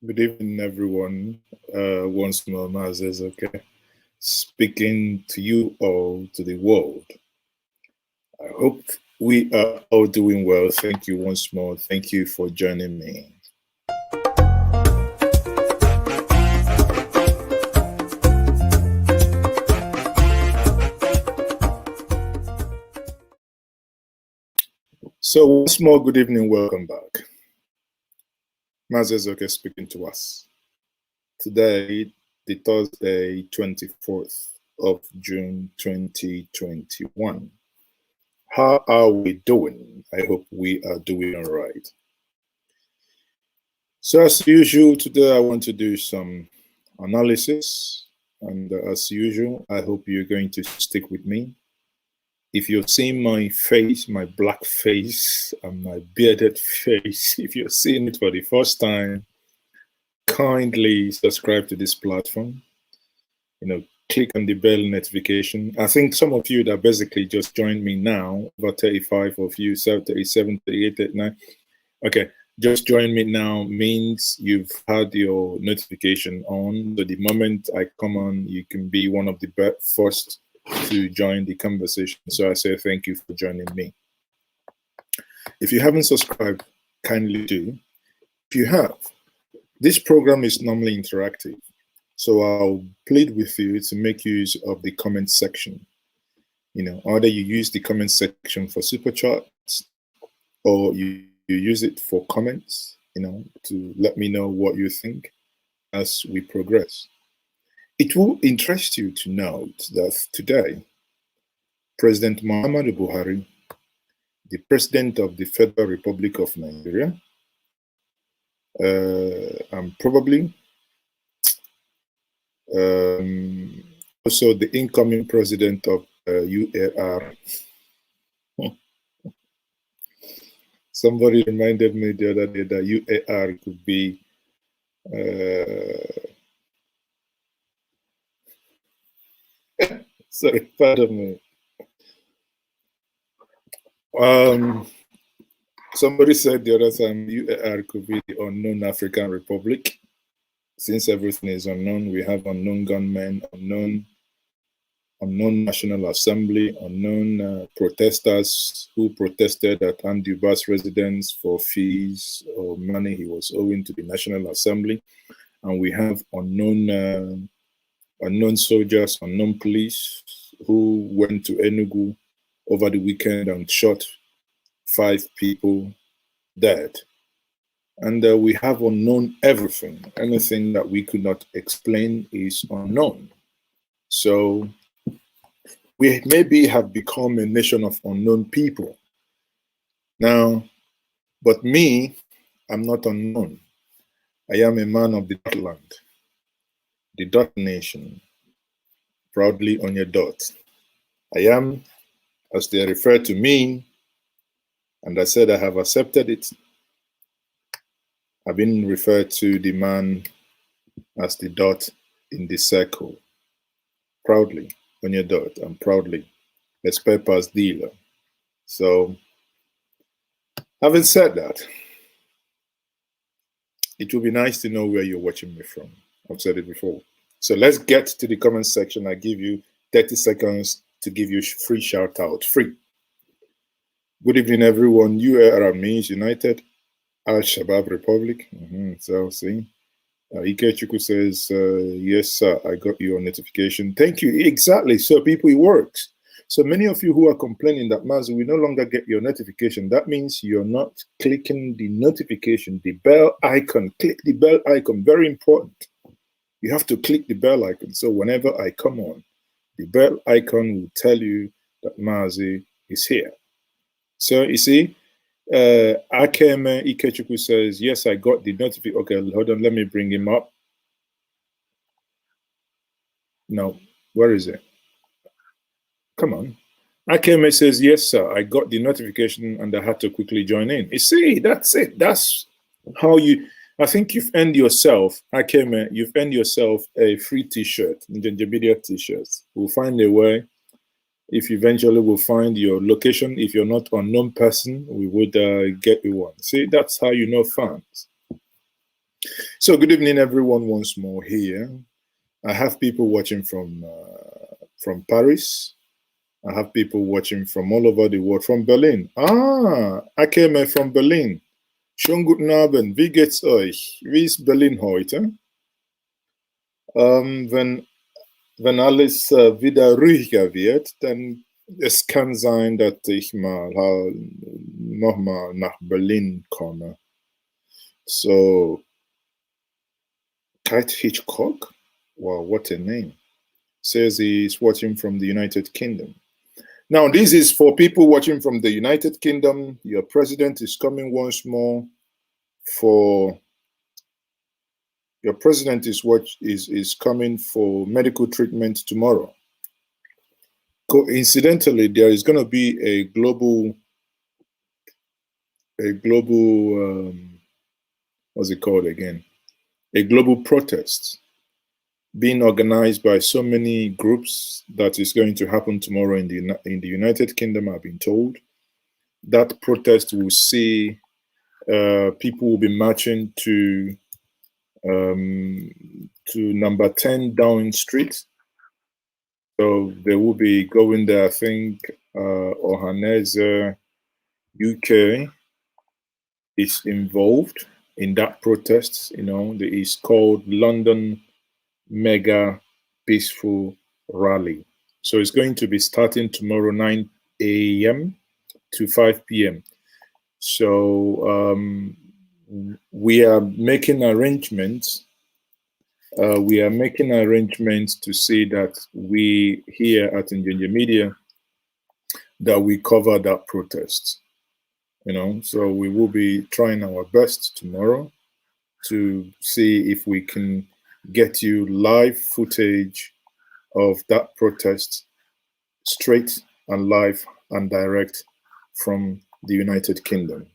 Good evening, everyone. Once more, Mazes, okay? Speaking to you all, to the world. I hope we are all doing well. Thank you once more. Thank you for joining me. So once more, good evening, welcome back. Mazes, okay, speaking to us. Today, the Thursday, 24th of June, 2021. How are we doing? I hope we are doing all right. So as usual, today I want to do some analysis. And as usual, I hope you're going to stick with me. If you're seeing my face, my black face, and my bearded face, if you're seeing it for the first time, kindly subscribe to this platform. Click on the bell notification. I think some of you that basically just joined me now, about 35 of you, 37, 38, 39. Okay, just join me now means you've had your notification on. So the moment I come on, you can be one of the first to join the conversation. So I say thank you for joining me. If you haven't subscribed, kindly do. If you have, this program is normally interactive. So I'll plead with you to make use of the comment section. Either you use the comment section for super chats or you use it for comments, to let me know what you think as we progress. It will interest you to note that today, President Muhammad Buhari, the President of the Federal Republic of Nigeria, and probably also the incoming President of UAR. Somebody reminded me the other day that UAR could be sorry, pardon me. Somebody said the other time UAR could be the unknown African Republic. Since everything is unknown, we have unknown gunmen, unknown National Assembly, unknown protesters who protested at Andy Bass' residence for fees or money he was owing to the National Assembly, and we have unknown soldiers, unknown police who went to Enugu over the weekend and shot 5 people dead. And we have unknown everything. Anything that we could not explain is unknown. So we maybe have become a nation of unknown people. Now, but me, I'm not unknown. I am a man of the dot land, the dot nation, proudly on your dot. I am, as they refer to me, and I said I have accepted it. I've been referred to the man as the dot in the circle. Proudly on your dot, and proudly a spare parts dealer. So, having said that, it will be nice to know where you're watching me from. I've said it before. So let's get to the comment section. I give you 30 seconds to give you free shout out. Free. Good evening, everyone. UAR means United Al-Shabaab Republic. So, see. Ikechukwu says, yes, sir, I got your notification. Thank you. Exactly. So, people, it works. So, many of you who are complaining that, Mazu, we no longer get your notification, that means you're not clicking the notification, the bell icon. Click the bell icon. Very important. You have to click the bell icon. So, whenever I come on, the bell icon will tell you that Mazu is here. So, you see, Akeme Ikechukwu says, yes, I got the notification. Okay, hold on, let me bring him up. No, where is it? Come on. Akeme says, yes, sir, I got the notification and I had to quickly join in. You see, that's it. That's how you, I think you've earned yourself, Akeme, you've earned yourself a free t-shirt, Njenje t-shirt. We'll find a way. If eventually we'll find your location, if you're not an unknown person, we would get you one. See, that's how you know fans. So good evening, everyone. Once more here, I have people watching from Paris. I have people watching from all over the world. From Berlin. I came from Berlin. Schönen guten Abend. Wie geht's euch? Wie ist Berlin heute? Wenn alles wieder ruhiger wird, dann es kann sein, dass ich mal halt nochmal nach Berlin komme. So, Kite Hitchcock, wow, what a name, says he's watching from the United Kingdom. Now, this is for people watching from the United Kingdom. Your president is coming once more for your president is coming for medical treatment tomorrow. Coincidentally, there is going to be a global what's it called again? A global protest being organized by so many groups that is going to happen tomorrow in the United Kingdom. I've been told that protest will see people will be marching to number 10 Downing Street. So they will be going there. I think Ohanese UK is involved in that protest. You know, it's called London Mega Peaceful Rally. So it's going to be starting tomorrow 9 a.m. to 5 p.m. So we are making arrangements. We are making arrangements to see that we here at Njenje Media that we cover that protest. You know, so we will be trying our best tomorrow to see if we can get you live footage of that protest, straight and live and direct from the United Kingdom.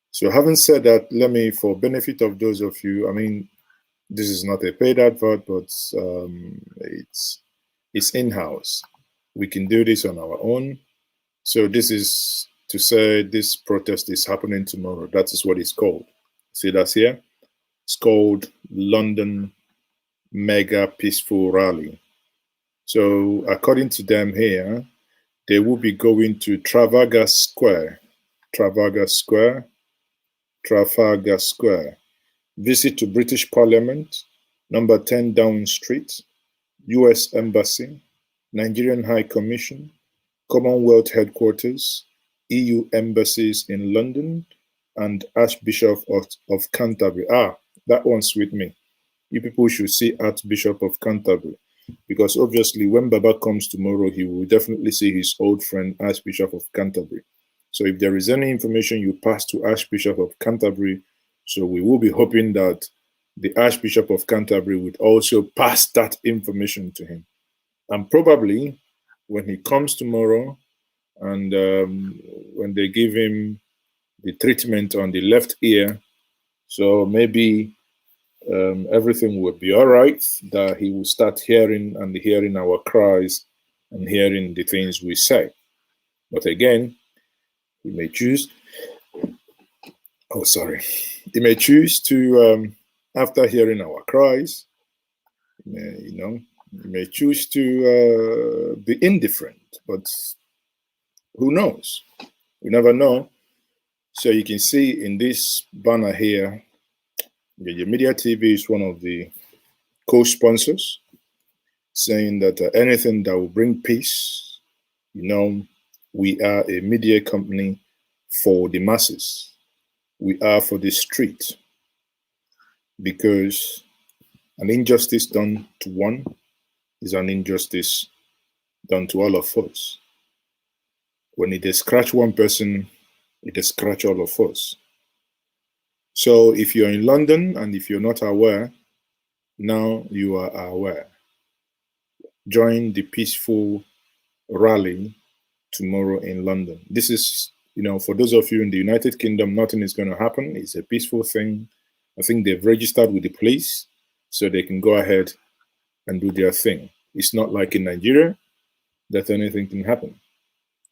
So having said that, let me, for benefit of those of you, I mean, this is not a paid advert, but it's in-house. We can do this on our own. So this is to say this protest is happening tomorrow. That is what it's called. See, that's here. It's called London Mega Peaceful Rally. So according to them here, they will be going to Trafalgar Square, visit to British Parliament, number 10 Downing Street, US Embassy, Nigerian High Commission, Commonwealth Headquarters, EU Embassies in London, and Archbishop of Canterbury. That one's with me. You people should see Archbishop of Canterbury, because obviously when Baba comes tomorrow, he will definitely see his old friend Archbishop of Canterbury. So if there is any information you pass to Archbishop of Canterbury, so we will be hoping that the Archbishop of Canterbury would also pass that information to him. And probably when he comes tomorrow and when they give him the treatment on the left ear, so maybe everything will be all right, that he will start hearing our cries and hearing the things we say. But again, he may choose, he may choose to, after hearing our cries, he may choose to be indifferent, but who knows? We never know. So you can see in this banner here, Njenje Media TV is one of the co-sponsors, saying that anything that will bring peace, we are a media company for the masses. We are for the street, because an injustice done to one is an injustice done to all of us. When it scratch one person, it scratch all of us. So if you're in London and if you're not aware, now you are aware. Join the peaceful rally tomorrow in London. This is, for those of you in the United Kingdom, nothing is going to happen. It's a peaceful thing. I think they've registered with the police so they can go ahead and do their thing. It's not like in Nigeria that anything can happen.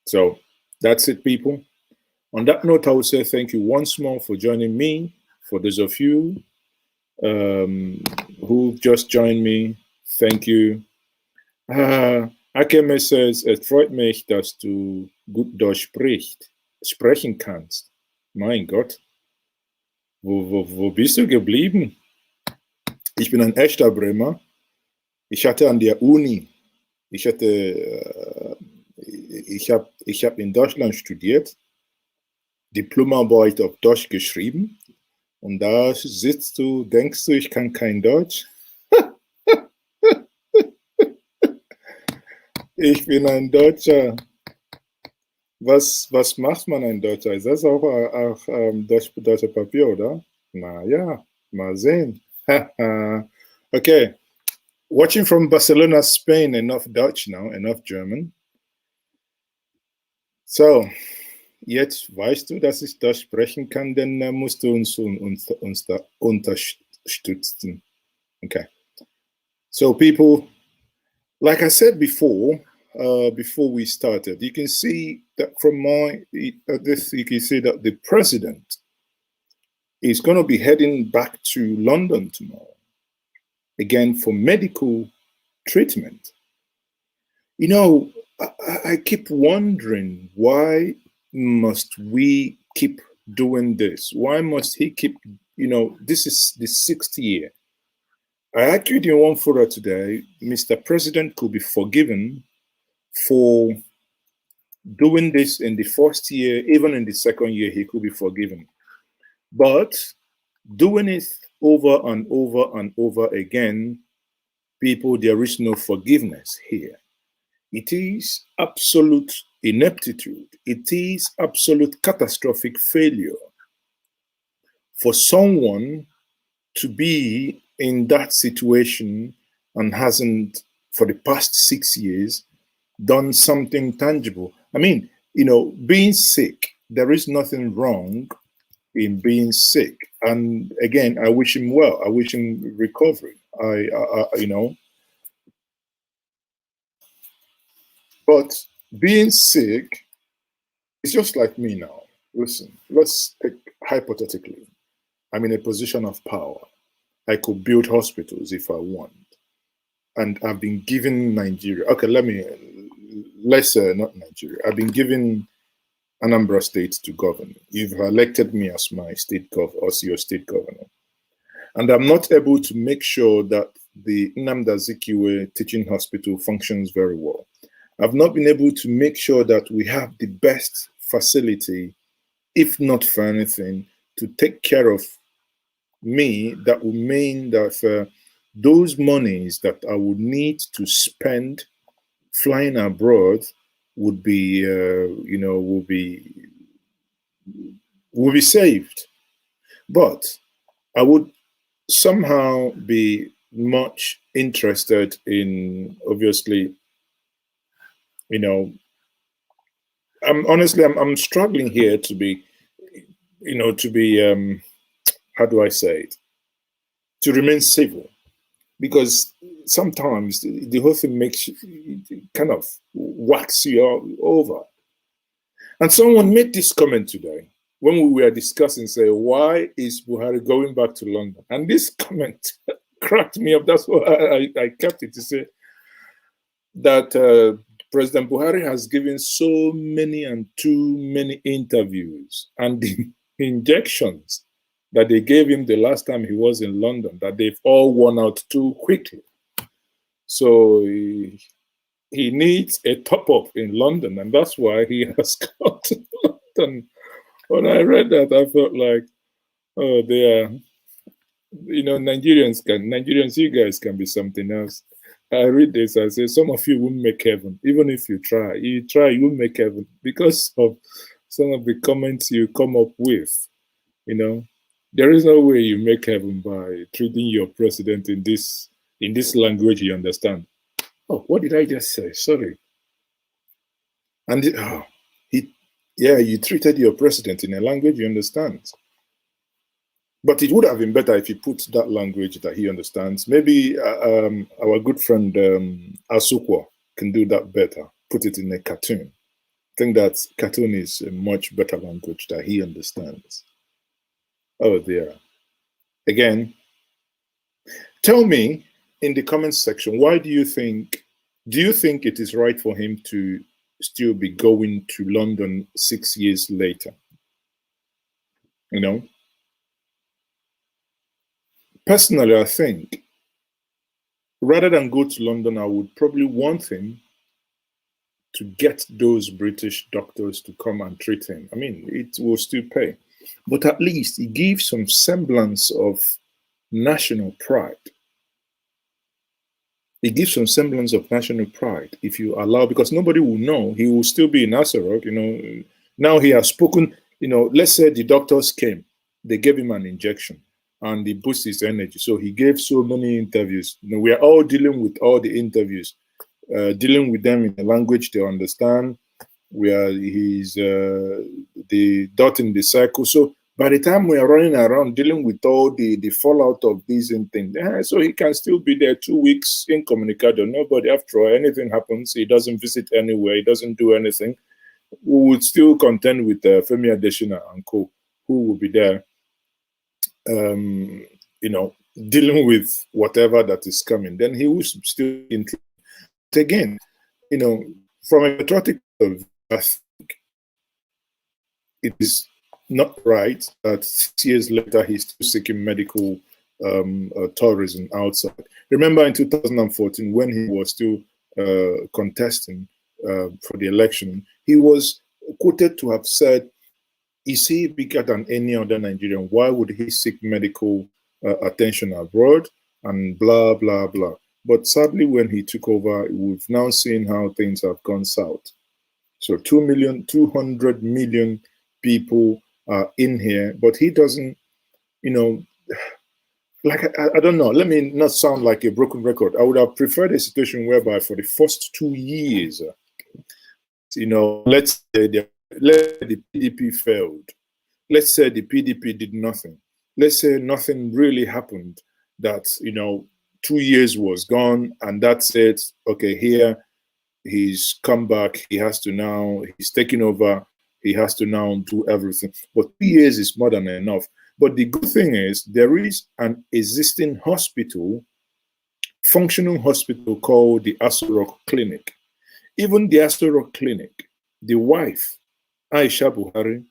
So that's it, people. On that note, I would say thank you once more for joining me. For those of you who just joined me. Thank you. Akeme says, es freut mich, dass du gut Deutsch sprechen kannst. Mein Gott, wo bist du geblieben? Ich bin ein echter Bremer. Ich hatte an der Uni, ich habe in Deutschland studiert, Diplomarbeit auf Deutsch geschrieben und da sitzt du, denkst du, ich kann kein Deutsch? Ich bin ein Deutscher. Was macht man ein Deutscher? Ist das auch deutscher Papier, oder? Naja, mal sehen. Okay, watching from Barcelona, Spain, enough Dutch now, enough German. So, jetzt weißt du, dass ich Deutsch sprechen kann, dann musst du uns da unterstützen. Okay. So, people, like I said before we started, you can see that from you can see that the president is going to be heading back to London tomorrow, again for medical treatment. You know, I keep wondering, why must we keep doing this? Why must he keep, this is the 6th year. I argued in one fora today, Mr. President could be forgiven for doing this in the first year, even in the second year, he could be forgiven. But doing it over and over and over again, people, there is no forgiveness here. It is absolute ineptitude. It is absolute catastrophic failure for someone to be in that situation and hasn't, for the past 6 years, done something tangible. I mean, being sick, there is nothing wrong in being sick. And again, I wish him well. I wish him recovery. But being sick is just like me now. Listen, let's take hypothetically, I'm in a position of power. I could build hospitals if I want. And I've been given Nigeria. Okay, let's say not Nigeria. I've been given Anambra State to govern. You've elected me as my state governor, as your state governor. And I'm not able to make sure that the Nnamdi Azikiwe teaching hospital functions very well. I've not been able to make sure that we have the best facility, if not for anything, to take care of me. That will mean that those monies that I would need to spend flying abroad would be, will be saved. But I would somehow be much interested in, obviously, I'm struggling here to be, how do I say it? To remain civil, because sometimes the whole thing makes you kind of wax you over. And someone made this comment today when we were discussing, say, why is Buhari going back to London? And this comment cracked me up. That's why I kept it, to say that President Buhari has given so many and too many interviews, and the injections that they gave him the last time he was in London, that they've all worn out too quickly. So he needs a top-up in London, and that's why he has come to London. When I read that, I felt like, oh, they are, Nigerians, you guys can be something else. I read this, I say, some of you won't make heaven, even if you try. You won't make heaven because of some of the comments you come up with. There is no way you make heaven by treating your president in this language you understand. Oh, what did I just say? Sorry. And you treated your president in a language you understand. But it would have been better if you put that language that he understands. Maybe our good friend Asukwa can do that better. Put it in a cartoon. I think that cartoon is a much better language that he understands. Oh dear. Again, Tell me in the comments section, why do you think it is right for him to still be going to London 6 years later? You know, personally, I think rather than go to London, I would probably want him to get those British doctors to come and treat him. I mean, it will still pay, but at least it gives some semblance of national pride. It gives some semblance of national pride if you allow, because nobody will know. He will still be in Nasarok, you know. Now he has spoken, you know, let's say the doctors came, they gave him an injection and they boost his energy. So he gave so many interviews. You know, we are all dealing with all the interviews, dealing with them in a language they understand, where he's the dot in the circle. So by the time we are running around dealing with all the fallout of these and things, so he can still be there 2 weeks incommunicado. Nobody, after all, anything happens, he doesn't visit anywhere, he doesn't do anything. We would still contend with Femi Adesina and co, who will be there, you know, dealing with whatever that is coming. Then he will still include. Again, you know, from a patriotic point of view, I think it is not right that 6 years later he's still seeking medical tourism outside. Remember in 2014 when he was still contesting for the election, he was quoted to have said, "Is he bigger than any other Nigerian? Why would he seek medical attention abroad?" And blah, blah, blah. But sadly, when he took over, we've now seen how things have gone south. So 200 million people are in here, but he doesn't, you know, like, I don't know, let me not sound like a broken record. I would have preferred a situation whereby for the first 2 years, you know, let's say the PDP failed. Let's say the PDP did nothing. Let's say nothing really happened, that, you know, 2 years was gone, and that's it. Okay, here he's come back. He has to now, he's taking over. He has to now do everything. But 2 years is more than enough. But the good thing is there is an existing hospital, functioning hospital called the Aso Clinic. Even the Aso Clinic, the wife, Aisha Buhari,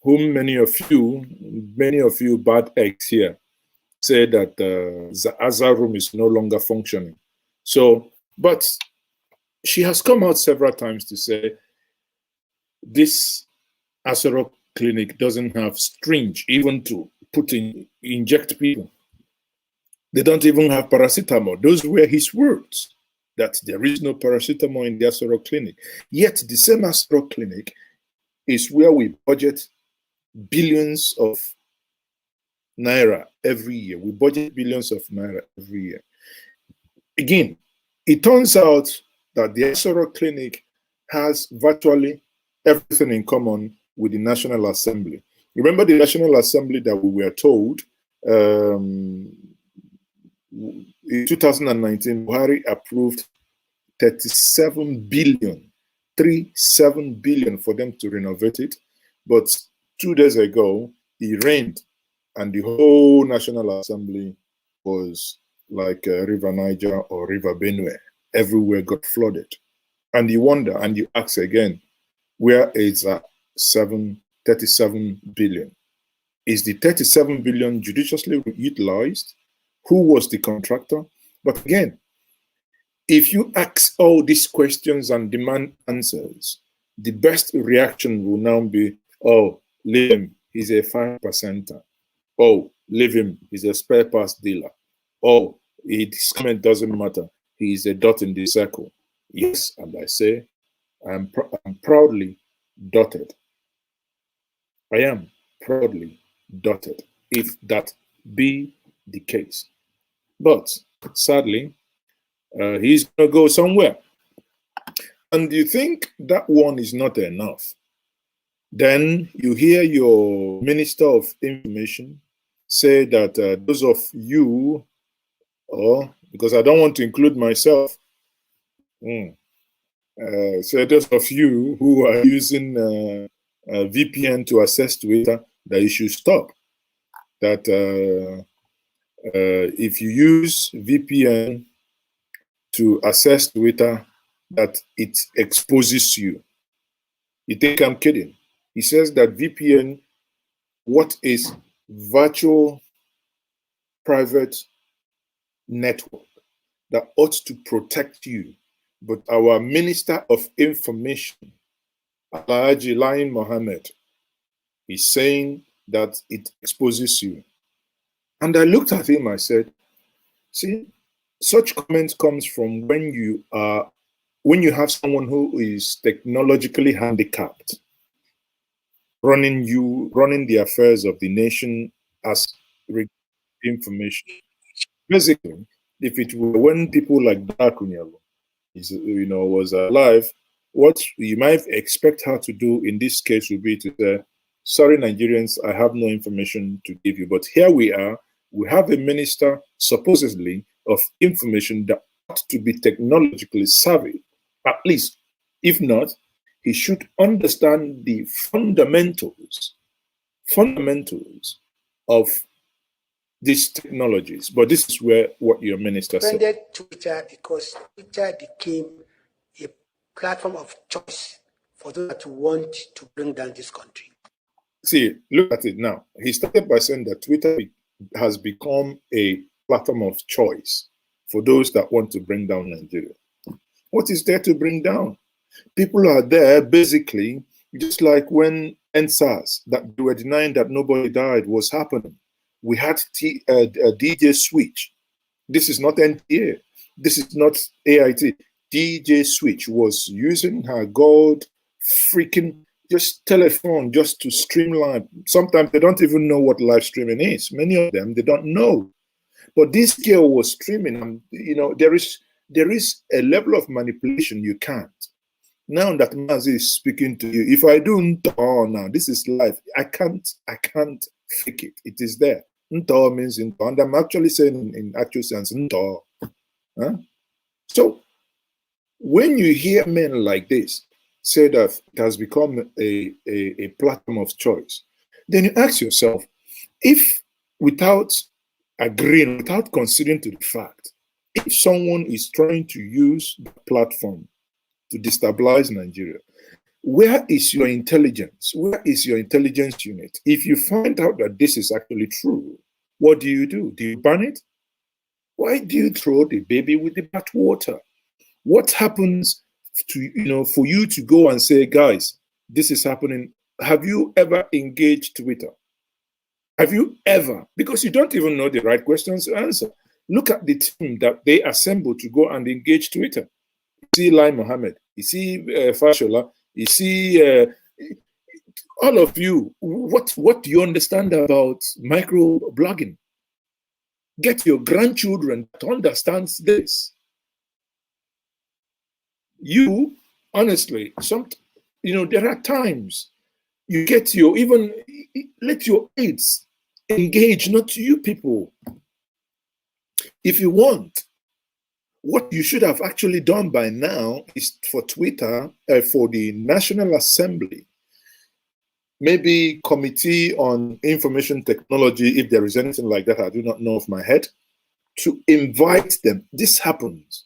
whom many of you bad eggs here say that the Azar room is no longer functioning. So, but she has come out several times to say this Asarok clinic doesn't have syringe even to inject people. They don't even have paracetamol. Those were his words, that there is no paracetamol in the Asarok clinic. Yet the same Asarok clinic is where we budget billions of naira every year. We budget billions of naira every year. Again, it turns out that the Asoro Clinic has virtually everything in common with the National Assembly. Remember the National Assembly that we were told in 2019, Buhari approved 37 billion for them to renovate it. But 2 days ago, he rained, and the whole National Assembly was like River Niger or River Benue. Everywhere got flooded. And you wonder, and you ask again, where is that 37 billion? Is the 37 billion judiciously utilized? Who was the contractor? But again, if you ask all these questions and demand answers, the best reaction will now be, oh, leave him, he's a 5%. Oh, leave him, he's a spare parts dealer. Oh, his comment doesn't matter, he's a dot in the circle. Yes, and I say, I'm proudly dotted. I am proudly dotted, if that be the case. But sadly, he's going to go somewhere. And you think that one is not enough. Then you hear your Minister of Information say that those of you, because I don't want to include myself, so those of you who are using VPN to access Twitter, that you should stop. That if you use VPN to access Twitter, that it exposes you. You think I'm kidding? He says that VPN, what is virtual private network that ought to protect you. But our Minister of Information, Lair Mohamed, is saying that it exposes you. And I looked at him, I said, see, such comments comes from when you have someone who is technologically handicapped running the affairs of the nation as information. Basically, if it were when people like Dakunyalo was alive, what you might expect her to do in this case would be to say, sorry, Nigerians, I have no information to give you. But here we are, we have a minister supposedly of information that ought to be technologically savvy. At least, if not, he should understand the fundamentals of these technologies. But this is where what your minister said. Twitter because Twitter became a platform of choice for those that want to bring down this country. See, look at it now. He started by saying that Twitter has become a platform of choice for those that want to bring down Nigeria. What is there to bring down? People are there basically, just like when NSAS, that they were denying that nobody died, was happening. We had DJ Switch. This is not NTA. This is not AIT. DJ Switch was using her gold freaking just telephone just to stream live. Sometimes they don't even know what live streaming is. Many of them, they don't know. But this girl was streaming, and there is a level of manipulation you can't. Now that Mazi is speaking to you, if I do now, this is live. I can't fake it. It is there. Nto means into, and I'm actually saying in actual sense, nto. Huh? So when you hear men like this say that it has become a platform of choice, then you ask yourself, if without agreeing, without considering to the fact, if someone is trying to use the platform to destabilize Nigeria, where is your intelligence? Where is your intelligence unit? If you find out that this is actually true, what do you do? Do you ban it? Why do you throw the baby with the bathwater? What happens to, for you to go and say, guys, this is happening? Have you ever engaged Twitter? Have you ever? Because you don't even know the right questions to answer. Look at the team that they assembled to go and engage Twitter. You see Lair Mohamed, you see Fashola, you see all of you. What do you understand about micro-blogging? Get your grandchildren to understand this. You, honestly, there are times you get let your aides engage, not you people. If you want, what you should have actually done by now is for Twitter, for the National Assembly, maybe Committee on Information Technology, if there is anything like that, I do not know off my head, to invite them. This happens.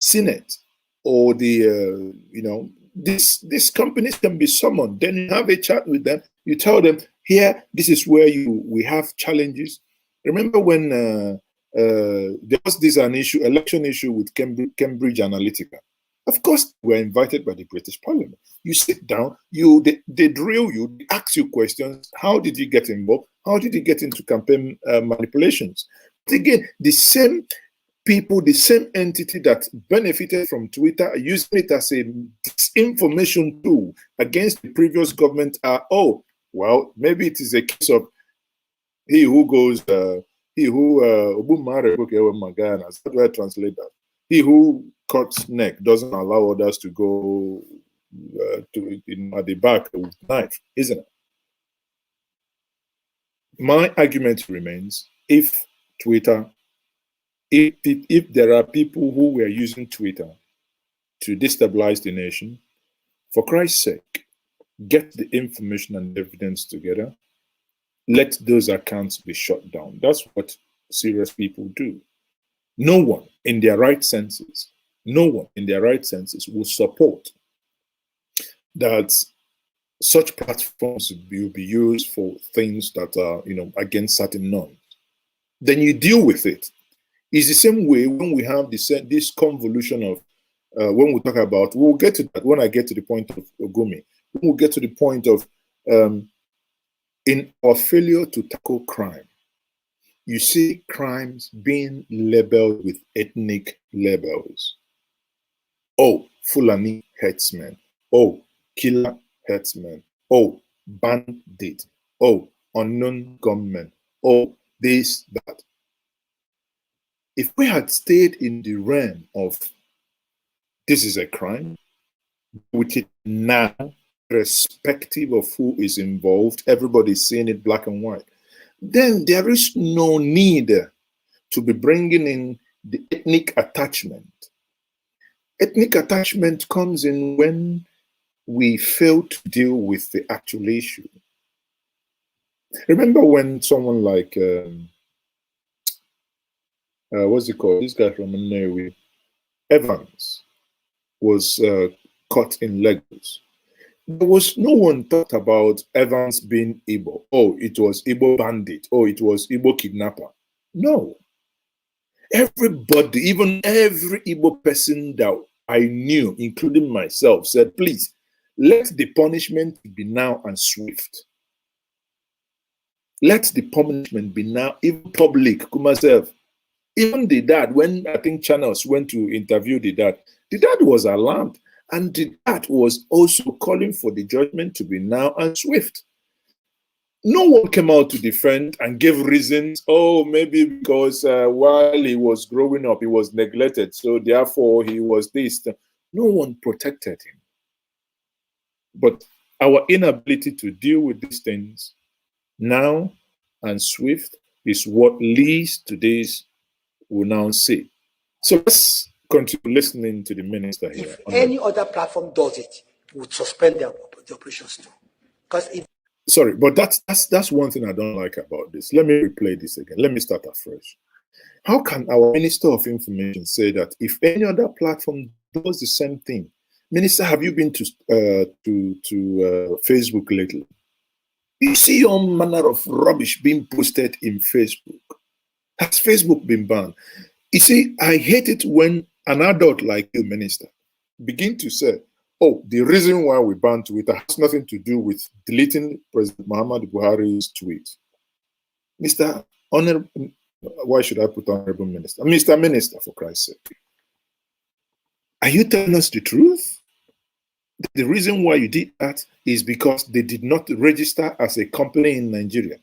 Senate or the, these companies can be summoned. Then you have a chat with them. You tell them, here, this is where we have challenges. Remember when there was election issue with Cambridge Analytica. Of course, we're invited by the British Parliament. You sit down, they drill you, they ask you questions. How did you get involved? How did you get into campaign manipulations? But again, the same people, the same entity that benefited from Twitter, are using it as a disinformation tool against the previous government are, maybe it is a case of he who goes, how do I translate that? He who cuts neck doesn't allow others to go at the back with knife, isn't it? My argument remains, if there are people who were using Twitter to destabilize the nation, for Christ's sake, get the information and evidence together. Let those accounts be shut down. That's what serious people do. No one in their right senses, no one in their right senses will support that such platforms will be used for things that are, against certain norms. Then you deal with it. It's the same way when we have this convolution of, when we talk about, we'll get to that when I get to the point of Ogumi. We'll get to the point of, in our failure to tackle crime, you see crimes being labeled with ethnic labels. Oh, Fulani herdsmen. Oh, killer herdsmen. Oh, bandit. Oh, unknown gunmen. Oh, this, that. If we had stayed in the realm of this is a crime, with it now, irrespective of who is involved, everybody's seeing it black and white, then there is no need to be bringing in the ethnic attachment. Ethnic attachment comes in when we fail to deal with the actual issue. Remember when someone like, what's it called? This guy from Nnewi, Evans, was caught in Lagos. There was no one thought about Evans being Igbo. Oh, it was Igbo bandit. Oh, it was Igbo kidnapper. No. Everybody, even every Igbo person that I knew, including myself, said, please, let the punishment be now and swift. Let the punishment be now, even public, myself. Even the dad, when I think channels went to interview the dad was alarmed. And the dad was also calling for the judgment to be now and swift. No one came out to defend and gave reasons. Oh, maybe because while he was growing up, he was neglected. So therefore, he was this. No one protected him. But our inability to deal with these things now and swift is what leads to this we'll now see. So let's continue listening to the minister here. If any other platform does it, we would suspend the operations too. Because sorry, but that's one thing I don't like about this. Let me replay this again. Let me start afresh. How can our Minister of Information say that if any other platform does the same thing? Minister, have you been to Facebook lately? You see all manner of rubbish being posted in Facebook. Has Facebook been banned? You see, I hate it when an adult like you, Minister, begin to say, oh, the reason why we banned Twitter has nothing to do with deleting President Muhammad Buhari's tweet. Mr. Honorable, why should I put Honorable Minister? Mr. Minister, for Christ's sake. Are you telling us the truth? The reason why you did that is because they did not register as a company in Nigeria.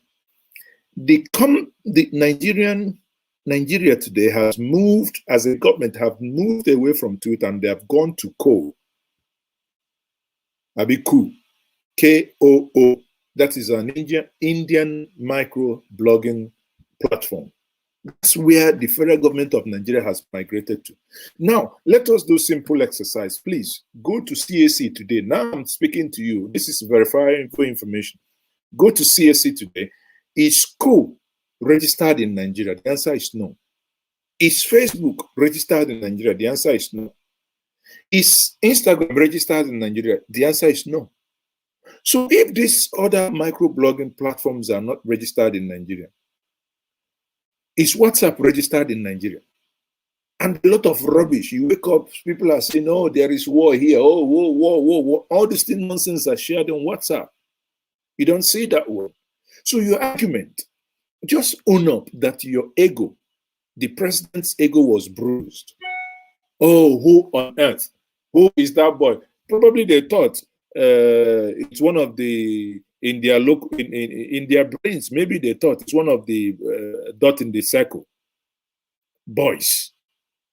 Nigeria today has moved, as a government, have moved away from Twitter and they have gone to Koo, K-O-O. That is an Indian micro blogging platform. That's where the federal government of Nigeria has migrated to. Now, let us do simple exercise. Please go to CAC today. Now I'm speaking to you. This is verifying for information. Go to CAC today. Is Koo registered in Nigeria? The answer is no. Is Facebook registered in Nigeria? The answer is no. Is Instagram registered in Nigeria? The answer is no. So if these other microblogging platforms are not registered in Nigeria, is WhatsApp registered in Nigeria? And a lot of rubbish. You wake up, people are saying, oh, there is war here. Oh, war. All these things nonsense are shared on WhatsApp. You don't see that way. So your argument, just own up that your ego, the president's ego was bruised. Oh, who on earth? Who is that boy? Probably they thought it's one of the, in their brains, maybe they thought it's one of the dot in the circle boys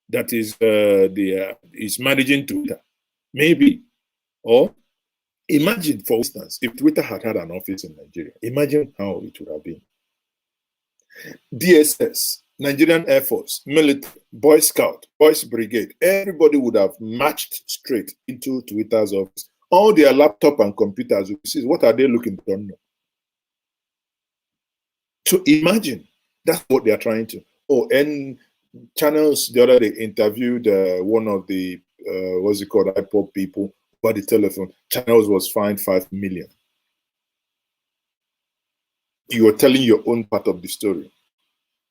that is is managing Twitter. Maybe. Or imagine, for instance, if Twitter had had an office in Nigeria, imagine how it would have been. DSS, Nigerian Air Force, military, Boy Scout, Boys Brigade, everybody would have marched straight into Twitter's office. All their laptop and computers, what are they looking for? So imagine That's what they are trying to. Oh, and channels the other day interviewed one of the what's it called, iPod people by the telephone. Channels was fined 5 million. You are telling your own part of the story.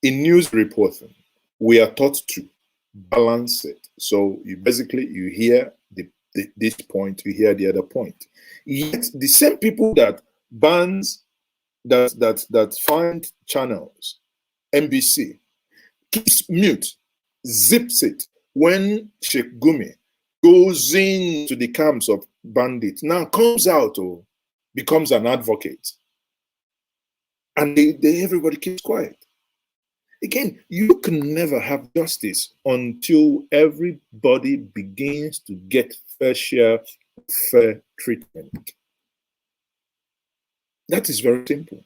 In news reporting, we are taught to balance it. So you basically you hear this point, you hear the other point. Yet the same people that bans that find channels, NBC, keeps mute, zips it when Sheikh Gumi goes into the camps of bandits, now comes out or becomes an advocate. And everybody keeps quiet. Again, you can never have justice until everybody begins to get fair share, fair treatment. That is very simple.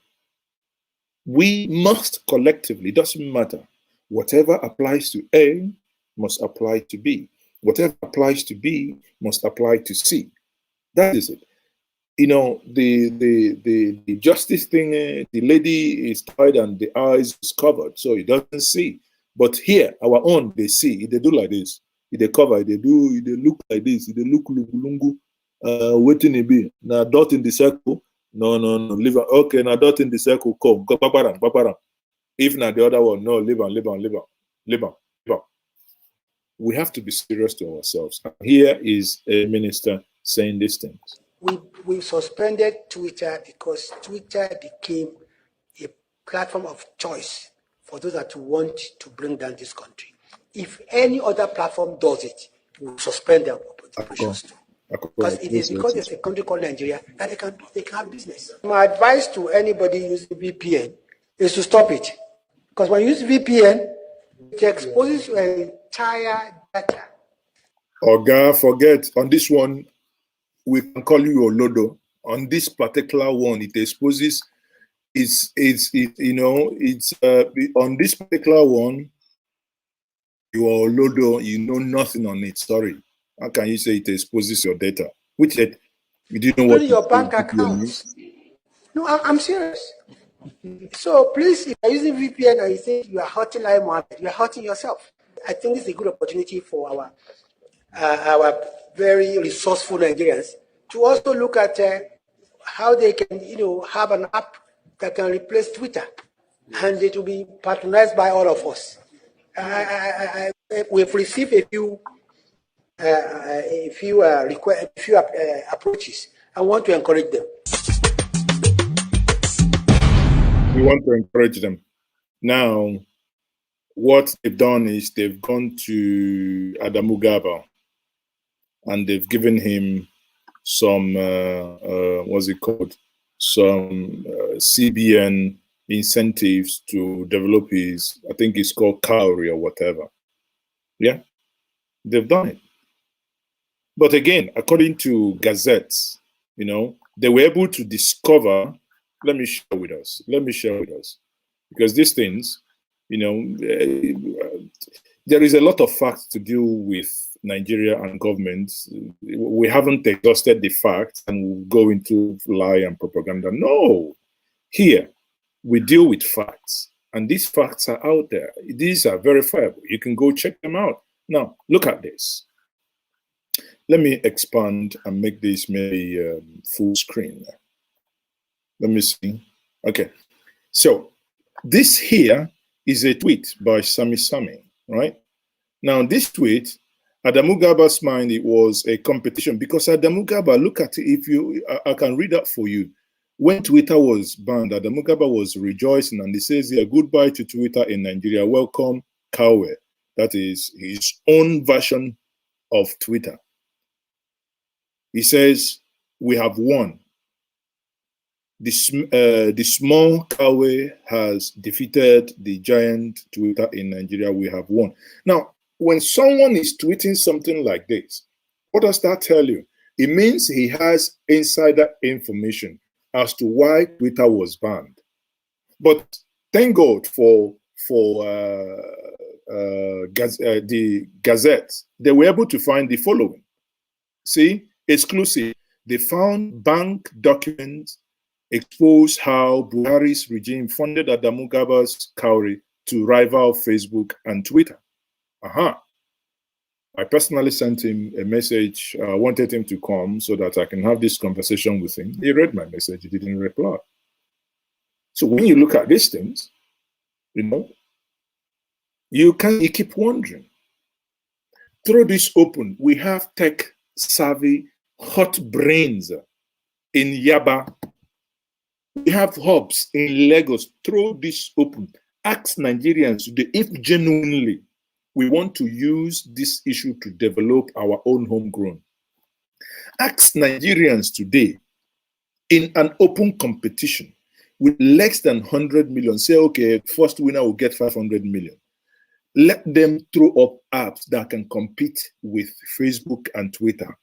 We must collectively, doesn't matter, whatever applies to A must apply to B. Whatever applies to B must apply to C. That is it. You know, the justice thing, the lady is tied and the eyes is covered, so he doesn't see. But here, our own, they see. They do like this. They cover, they look like this. They look lungu. Waiting to be. Now, dot in the circle. No. Leave on. Okay, now dot in the circle. Come. Go, paparam. If not the other one, no, leave on. We have to be serious to ourselves. Here is a minister saying these things. We suspended Twitter because Twitter became a platform of choice for those that want to bring down this country. If any other platform does it, we suspend their operations too. Because it is because there's a country called Nigeria that they can have business. My advice to anybody using VPN is to stop it. Because when you use VPN, it exposes your entire data. Oga, forget on this one. We can call you Olodo. On this particular one, it exposes. It's on this particular one. You are Olodo. You know nothing on it. Sorry. How can you say it exposes your data? Which you didn't know what your bank accounts. No, I'm serious. So please, if you're using VPN and you think you are hurting Lair Mohamed, you are hurting yourself. I think this is a good opportunity for our very resourceful Nigerians to also look at how they can, have an app that can replace Twitter, and it will be patronized by all of us. We've received a few approaches. I want to encourage them. We want to encourage them. Now, what they've done is they've gone to Adamu Gaba and they've given him some, what's it called? Some CBN incentives to develop his, I think it's called Cowrie or whatever. Yeah, they've done it. But again, according to gazettes, they were able to discover, let me share with us, because these things, there is a lot of facts to do with Nigeria and government. We haven't exhausted the facts and we'll go into lie and propaganda. No, here we deal with facts, and these facts are out there. These are verifiable. You can go check them out. Now, look at this. Let me expand and make this maybe full screen. Let me see. Okay. So this here is a tweet by Sami, right? Now, this tweet, Adamu Gaba's mind, it was a competition because Adamu Gaba, look at it. I can read that for you. When Twitter was banned, Adamu Gaba was rejoicing and he says, yeah, goodbye to Twitter in Nigeria. Welcome, Kawe. That is his own version of Twitter. He says, we have won. The small Kawe has defeated the giant Twitter in Nigeria. We have won. Now, when someone is tweeting something like this, what does that tell you? It means he has insider information as to why Twitter was banned. But thank God for the Gazette. They were able to find the following. See, exclusive. They found bank documents expose how Buhari's regime funded Adamu Garba's cowrie to rival Facebook and Twitter. I personally sent him a message. I wanted him to come so that I can have this conversation with him. He read my message. He didn't reply. So when you look at these things, you keep wondering. Throw this open. We have tech-savvy, hot brains in Yaba. We have hubs in Lagos. Throw this open. Ask Nigerians today if genuinely we want to use this issue to develop our own homegrown. Ask Nigerians today in an open competition with less than 100 million. Say, okay, first winner will get 500 million. Let them throw up apps that can compete with Facebook and Twitter.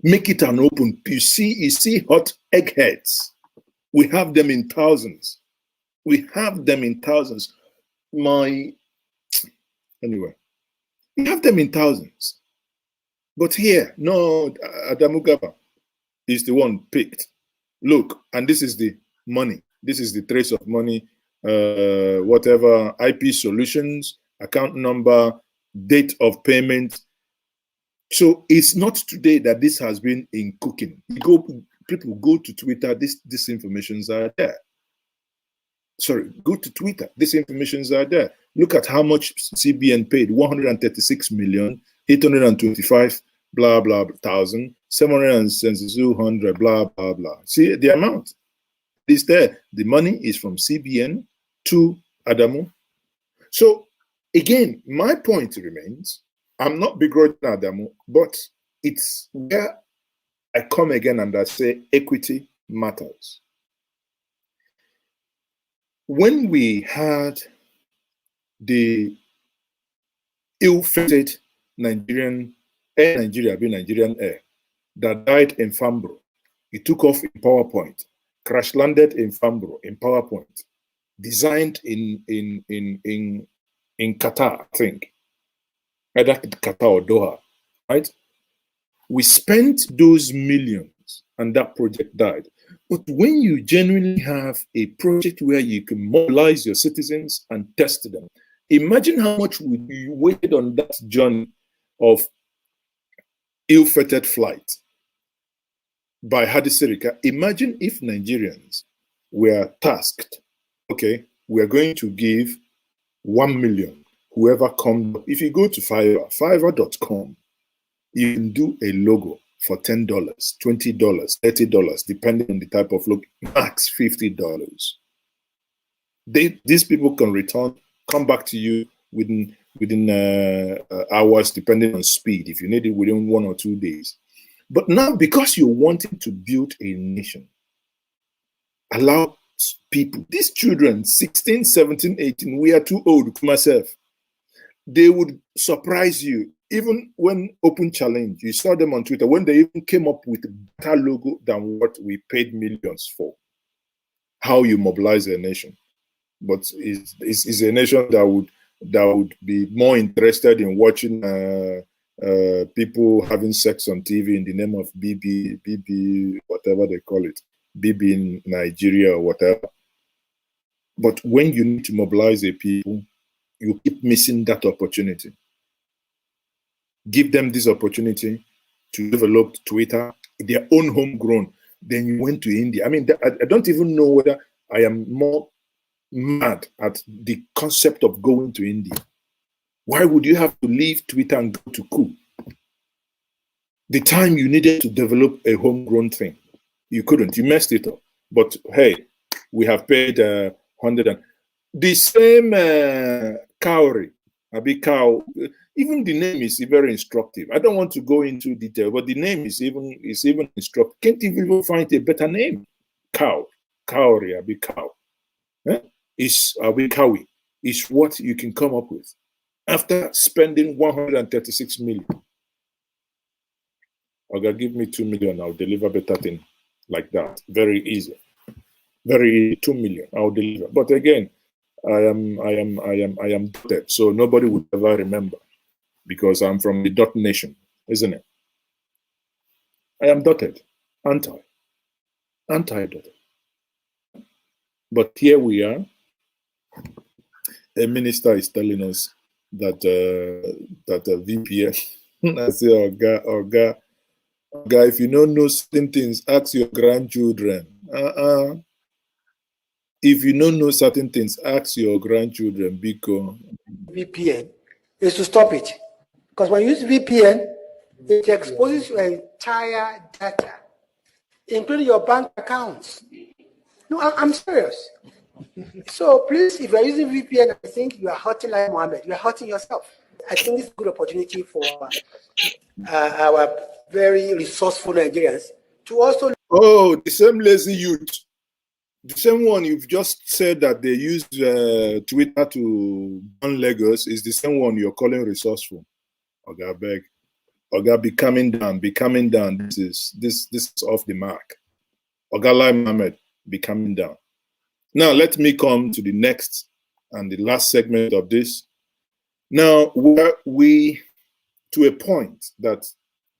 Make it an open. You see hot eggheads. We have them in thousands. Anyway. We have them in thousands. But here, no, Adamu Garba is the one picked. Look, and this is the money. This is the trace of money, whatever, IP solutions, account number, date of payment. So it's not today that this has been in cooking. People go to Twitter, these informations are there. Sorry, go to Twitter, these informations are there. Look at how much CBN paid, 136,825 blah blah thousand, 772 blah blah blah. See the amount is there. The money is from CBN to Adamu. So again, my point remains, I'm not begrudging Adamu, but it's where I come again and I say equity matters. When we had the ill-fated Nigerian Air that died in Fambro, it took off in PowerPoint, crash landed in Fambro in PowerPoint, designed in Qatar, I think, either Qatar or Doha, right? We spent those millions and that project died. But when you genuinely have a project where you can mobilize your citizens and test them, imagine how much you waited on that journey of ill-fated flight by Hadi Sirika. Imagine if Nigerians were tasked, okay, we're going to give 1 million, whoever comes. If you go to Fiverr.com, you can do a logo for $10, $20, $30, depending on the type of logo, max $50. These people can return, come back to you within hours, depending on speed. If you need it within 1 or 2 days. But now, because you're wanting to build a nation, allow people, these children, 16, 17, 18, we are too old, myself. They would surprise you. Even when Open Challenge, you saw them on Twitter, when they even came up with a better logo than what we paid millions for. How you mobilize a nation. But it's a nation that would be more interested in watching people having sex on TV in the name of BB, whatever they call it, BB in Nigeria or whatever. But when you need to mobilize a people, you keep missing that opportunity. Give them this opportunity to develop Twitter, their own homegrown. Then you went to India. I mean, I don't even know whether I am more mad at the concept of going to India. Why would you have to leave Twitter and go to coup? The time you needed to develop a homegrown thing, you couldn't. You messed it up. But hey, we have paid 100 the same cowrie, a big cow. Even the name is very instructive. I don't want to go into detail, but the name is even instructive. Can't even find a better name? Cowrie, a big cow. Is a big cowie. Is what you can come up with after spending 136 million. Okay, give me 2 million. I'll deliver better thing like that. Very easy. Very easy. 2 million. I'll deliver. But again, I am dotted, so nobody would ever remember because I'm from the dot nation, isn't it? I am dotted, anti-dotted. But here we are. A minister is telling us that VPN. I say, Oga, if you don't know certain things, ask your grandchildren. If you don't know certain things, ask your grandchildren. Because VPN is to stop it. Because when you use VPN, it exposes your entire data, including your bank accounts. No, I'm serious. So please, if you're using VPN, I think you are hurting Lair Mohamed. You are hurting yourself. I think it's a good opportunity for our very resourceful Nigerians to also. Oh, the same lazy youth, the same one you've just said that they use Twitter to ban Lagos is the same one you're calling resourceful. Oga, beg. Oga, be coming down, be coming down. This is off the mark. Oga Lair Mohamed, be coming down. Now, let me come to the next and the last segment of this. Now, we to a point that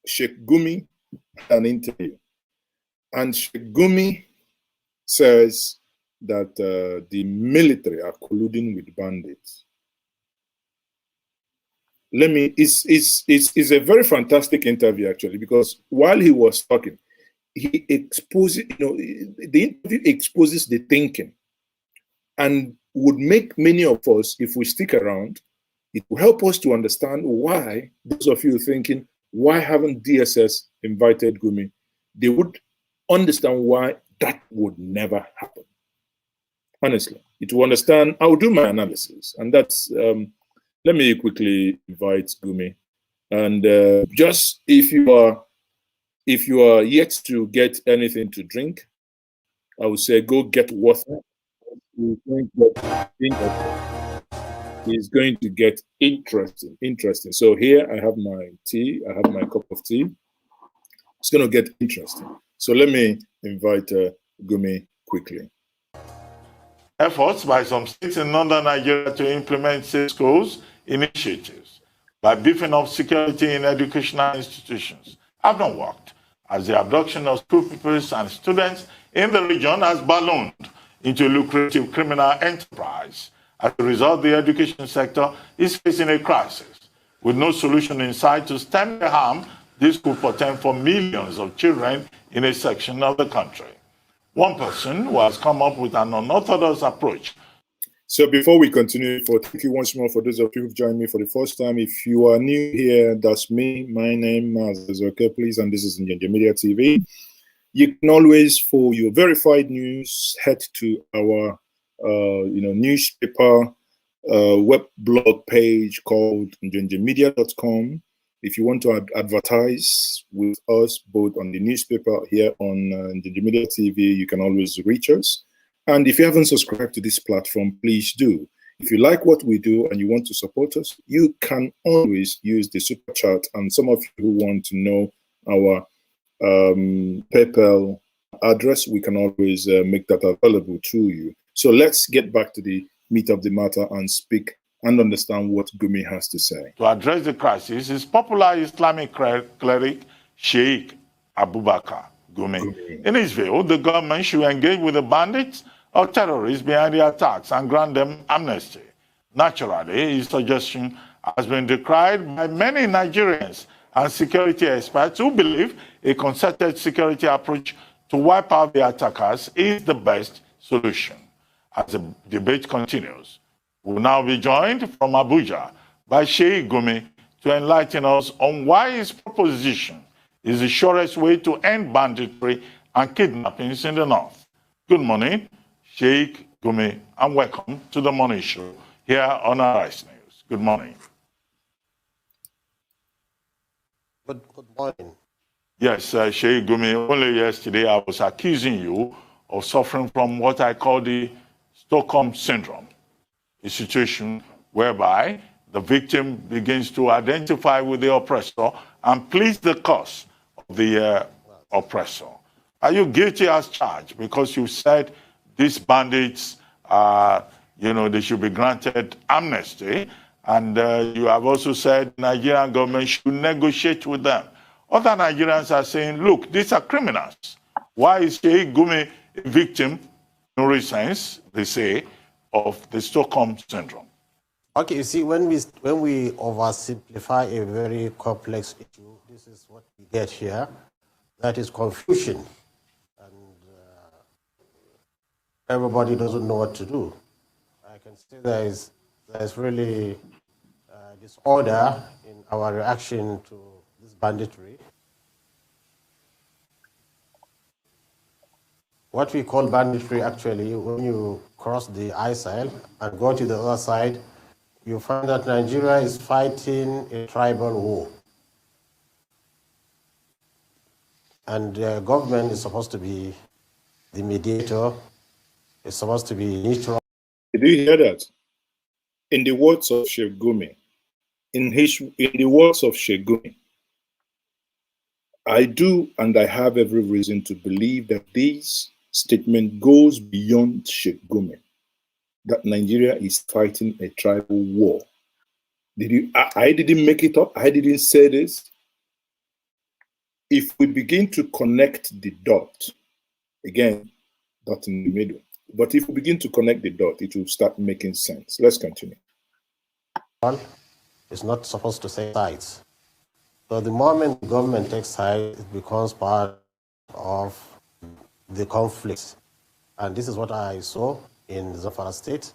Sheikh Gumi had an interview, and Sheikh Gumi says that the military are colluding with bandits. It's a very fantastic interview, actually, because while he was talking, he exposes, the interview exposes the thinking and would make many of us, if we stick around, it will help us to understand why those of you thinking, why haven't DSS invited Gumi? They would understand why that would never happen. Honestly, it will understand, I'll do my analysis. And that's, let me quickly invite Gumi. And just if you are yet to get anything to drink, I would say go get water. It's going to get interesting. So here I have my tea. I have my cup of tea. It's going to get interesting. So let me invite Gumi quickly. Efforts by some states in northern Nigeria to implement safe schools initiatives by beefing up security in educational institutions have not worked, as the abduction of school pupils and students in the region has ballooned into a lucrative criminal enterprise. As a result, the education sector is facing a crisis, with no solution in sight to stem the harm this could portend for millions of children in a section of the country. One person who has come up with an unorthodox approach. So before we continue, thank you once more for those of you who've joined me for the first time. If you are new here, that's me. My name is okay, please, and this is Njenje Media TV. You can always, for your verified news, head to our newspaper web blog page called njenjemedia.com. If you want to advertise with us both on the newspaper here on Njenje Media TV, you can always reach us. And if you haven't subscribed to this platform, please do. If you like what we do and you want to support us, you can always use the super chat. And some of you who want to know our PayPal address, we can always make that available to you. So let's get back to the meat of the matter and speak and understand what Gumi has to say. To address the crisis is popular Islamic cleric Sheikh Abubakar Gumi. In his view, the government should engage with the bandits or terrorists behind the attacks and grant them amnesty. Naturally, his suggestion has been decried by many Nigerians and security experts who believe a concerted security approach to wipe out the attackers is the best solution. As the debate continues, we'll now be joined from Abuja by Sheikh Gumi to enlighten us on why his proposition is the surest way to end banditry and kidnappings in the north. Good morning, Sheikh Gumi, and welcome to the Morning Show here on Arise News. Good morning. Good morning. Yes, Sheikh Gumi, only yesterday I was accusing you of suffering from what I call the Stockholm Syndrome, a situation whereby the victim begins to identify with the oppressor and pleads the cause of the oppressor. Are you guilty as charged? Because you said these bandits, they should be granted amnesty, and you have also said the Nigerian government should negotiate with them. Other Nigerians are saying, look, these are criminals. Why is Sheikh Gumi a victim sense, they say, of the Stockholm syndrome. Okay, you see, when we oversimplify a very complex issue, this is what we get here. That is confusion, and everybody doesn't know what to do. I can see there is really disorder in our reaction to this banditry. What we call banditry, actually, when you cross the ISIL and go to the other side, you find that Nigeria is fighting a tribal war. And the government is supposed to be the mediator, it's supposed to be neutral. Did you hear that? In the words of Sheikh Gumi, in the words of Sheikh Gumi, I do and I have every reason to believe that this statement goes beyond Sheikh Gumi, that Nigeria is fighting a tribal war. I didn't make it up. I didn't say this. If we begin to connect the dot, again, dot in the middle, but if we begin to connect the dot, it will start making sense. Let's continue. It's not supposed to say sides. So the moment the government takes sides, it becomes part of the conflict. And this is what I saw in Zamfara State,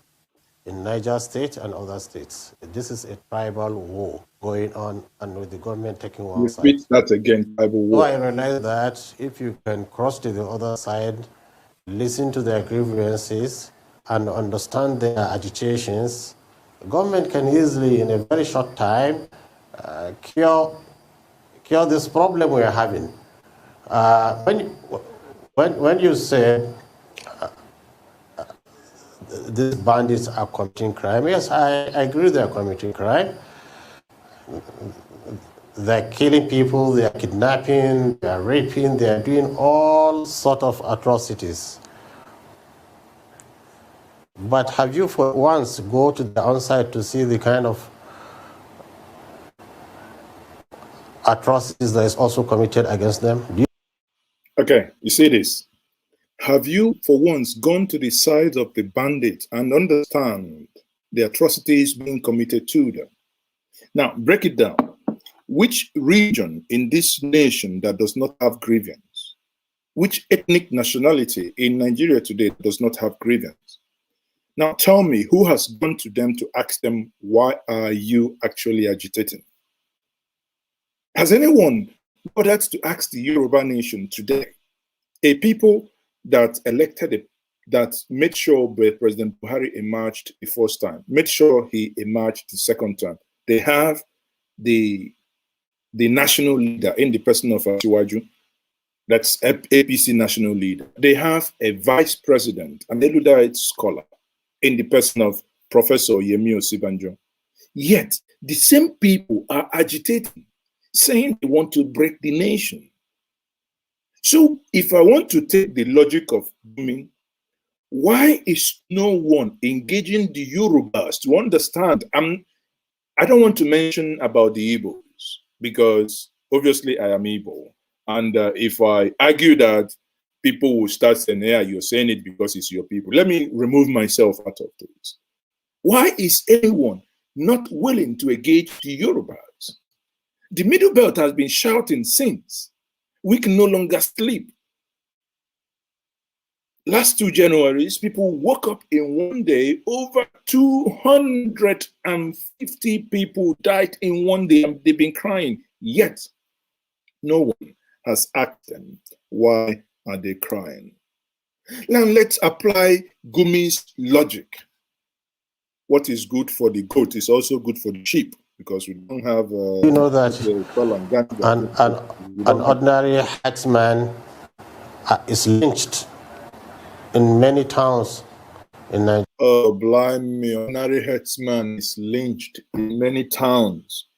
in Niger State, and other states. This is a tribal war going on, and with the government taking one side. Repeat that again, tribal war. So I realized that if you can cross to the other side, listen to their grievances, and understand their agitations, the government can easily, in a very short time, cure this problem we are having. When you say these bandits are committing crime, yes, I agree they are committing crime. They're killing people, they're kidnapping, they're raping, they're doing all sorts of atrocities. But have you for once go to the onsite to see the kind of atrocities that is also committed against them? Okay, you see this. Have you for once gone to the side of the bandits and understand the atrocities being committed to them? Now, break it down. Which region in this nation that does not have grievance? Which ethnic nationality in Nigeria today does not have grievance? Now tell me, who has gone to them to ask them, why are you actually agitating? Has anyone bothered to ask the Yoruba nation today, a people that that made sure President Buhari emerged the first time, made sure he emerged the second time? They have the national leader in the person of Asiwaju, that's APC national leader. They have a vice president, an erudite scholar, in the person of Professor Yemi Osibanjo. Yet, the same people are agitating, saying they want to break the nation. So, if I want to take the logic of Gumi, why is no one engaging the Yorubas to understand? I don't want to mention about the Igbos, because obviously I am Igbo. And if I argue that, people will start saying, yeah, you're saying it because it's your people. Let me remove myself out of this. Why is anyone not willing to engage the Yorubas? The Middle Belt has been shouting since. We can no longer sleep. Last 2 Januaries, people woke up in one day, over 250 people died in one day, and they've been crying. Yet, no one has asked them, why are they crying? Now let's apply Gumi's logic. What is good for the goat is also good for the sheep, because we don't have you know that an ordinary herdsman is lynched in many towns in Nigeria. Oh, blimey, ordinary herdsman is lynched in many towns.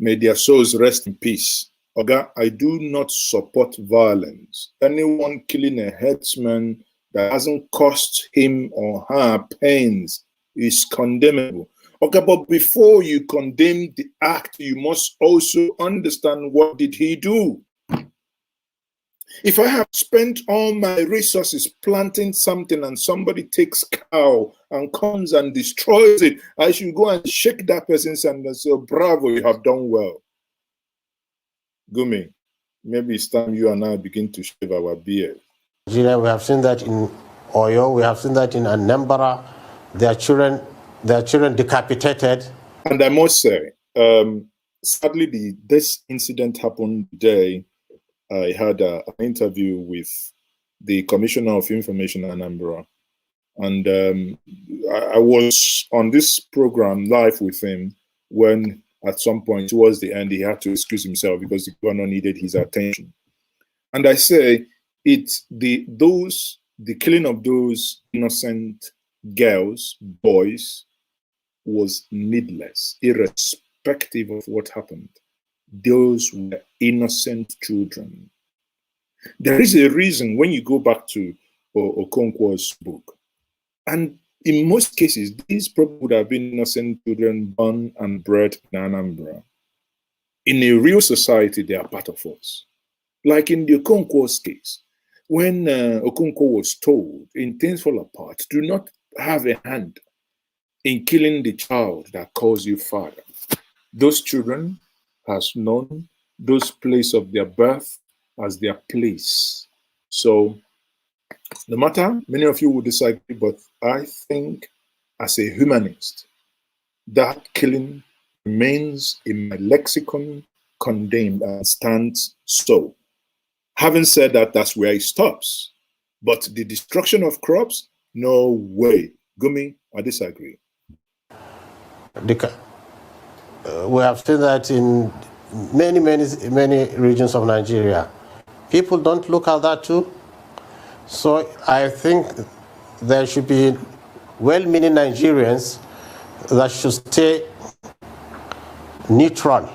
May their souls rest in peace. Oga, I do not support violence. Anyone killing a herdsman that hasn't cost him or her pains is condemnable. Okay, but before you condemn the act, you must also understand, what did he do? If I have spent all my resources planting something and somebody takes cow and comes and destroys it, I should go and shake that person's hand and say, oh, bravo, you have done well. Gumi, maybe it's time you and I begin to shave our beard. Nigeria, we have seen that in Oyo, we have seen that in Anambra, their children decapitated. And I must say, sadly, this incident happened today. I had an interview with the Commissioner of Information in Anambra, and I was on this program live with him when at some point towards the end he had to excuse himself because the governor needed his attention. And I say the killing of those innocent girls, boys, was needless, irrespective of what happened. Those were innocent children. There is a reason when you go back to Okonkwo's book, and in most cases, these probably would have been innocent children born and bred in Anambra. In a real society, they are part of us. Like in the Okonkwo's case, when Okonkwo was told, in things fall apart, do not have a hand in killing the child that calls you father. Those children has known those place of their birth as their place. So no matter, many of you will disagree, but I think as a humanist, that killing remains in my lexicon condemned and stands so. Having said that, that's where it stops. But the destruction of crops, no way. Gumi, I disagree. We have seen that in many regions of Nigeria. People don't look at that too. So I think there should be well-meaning Nigerians that should stay neutral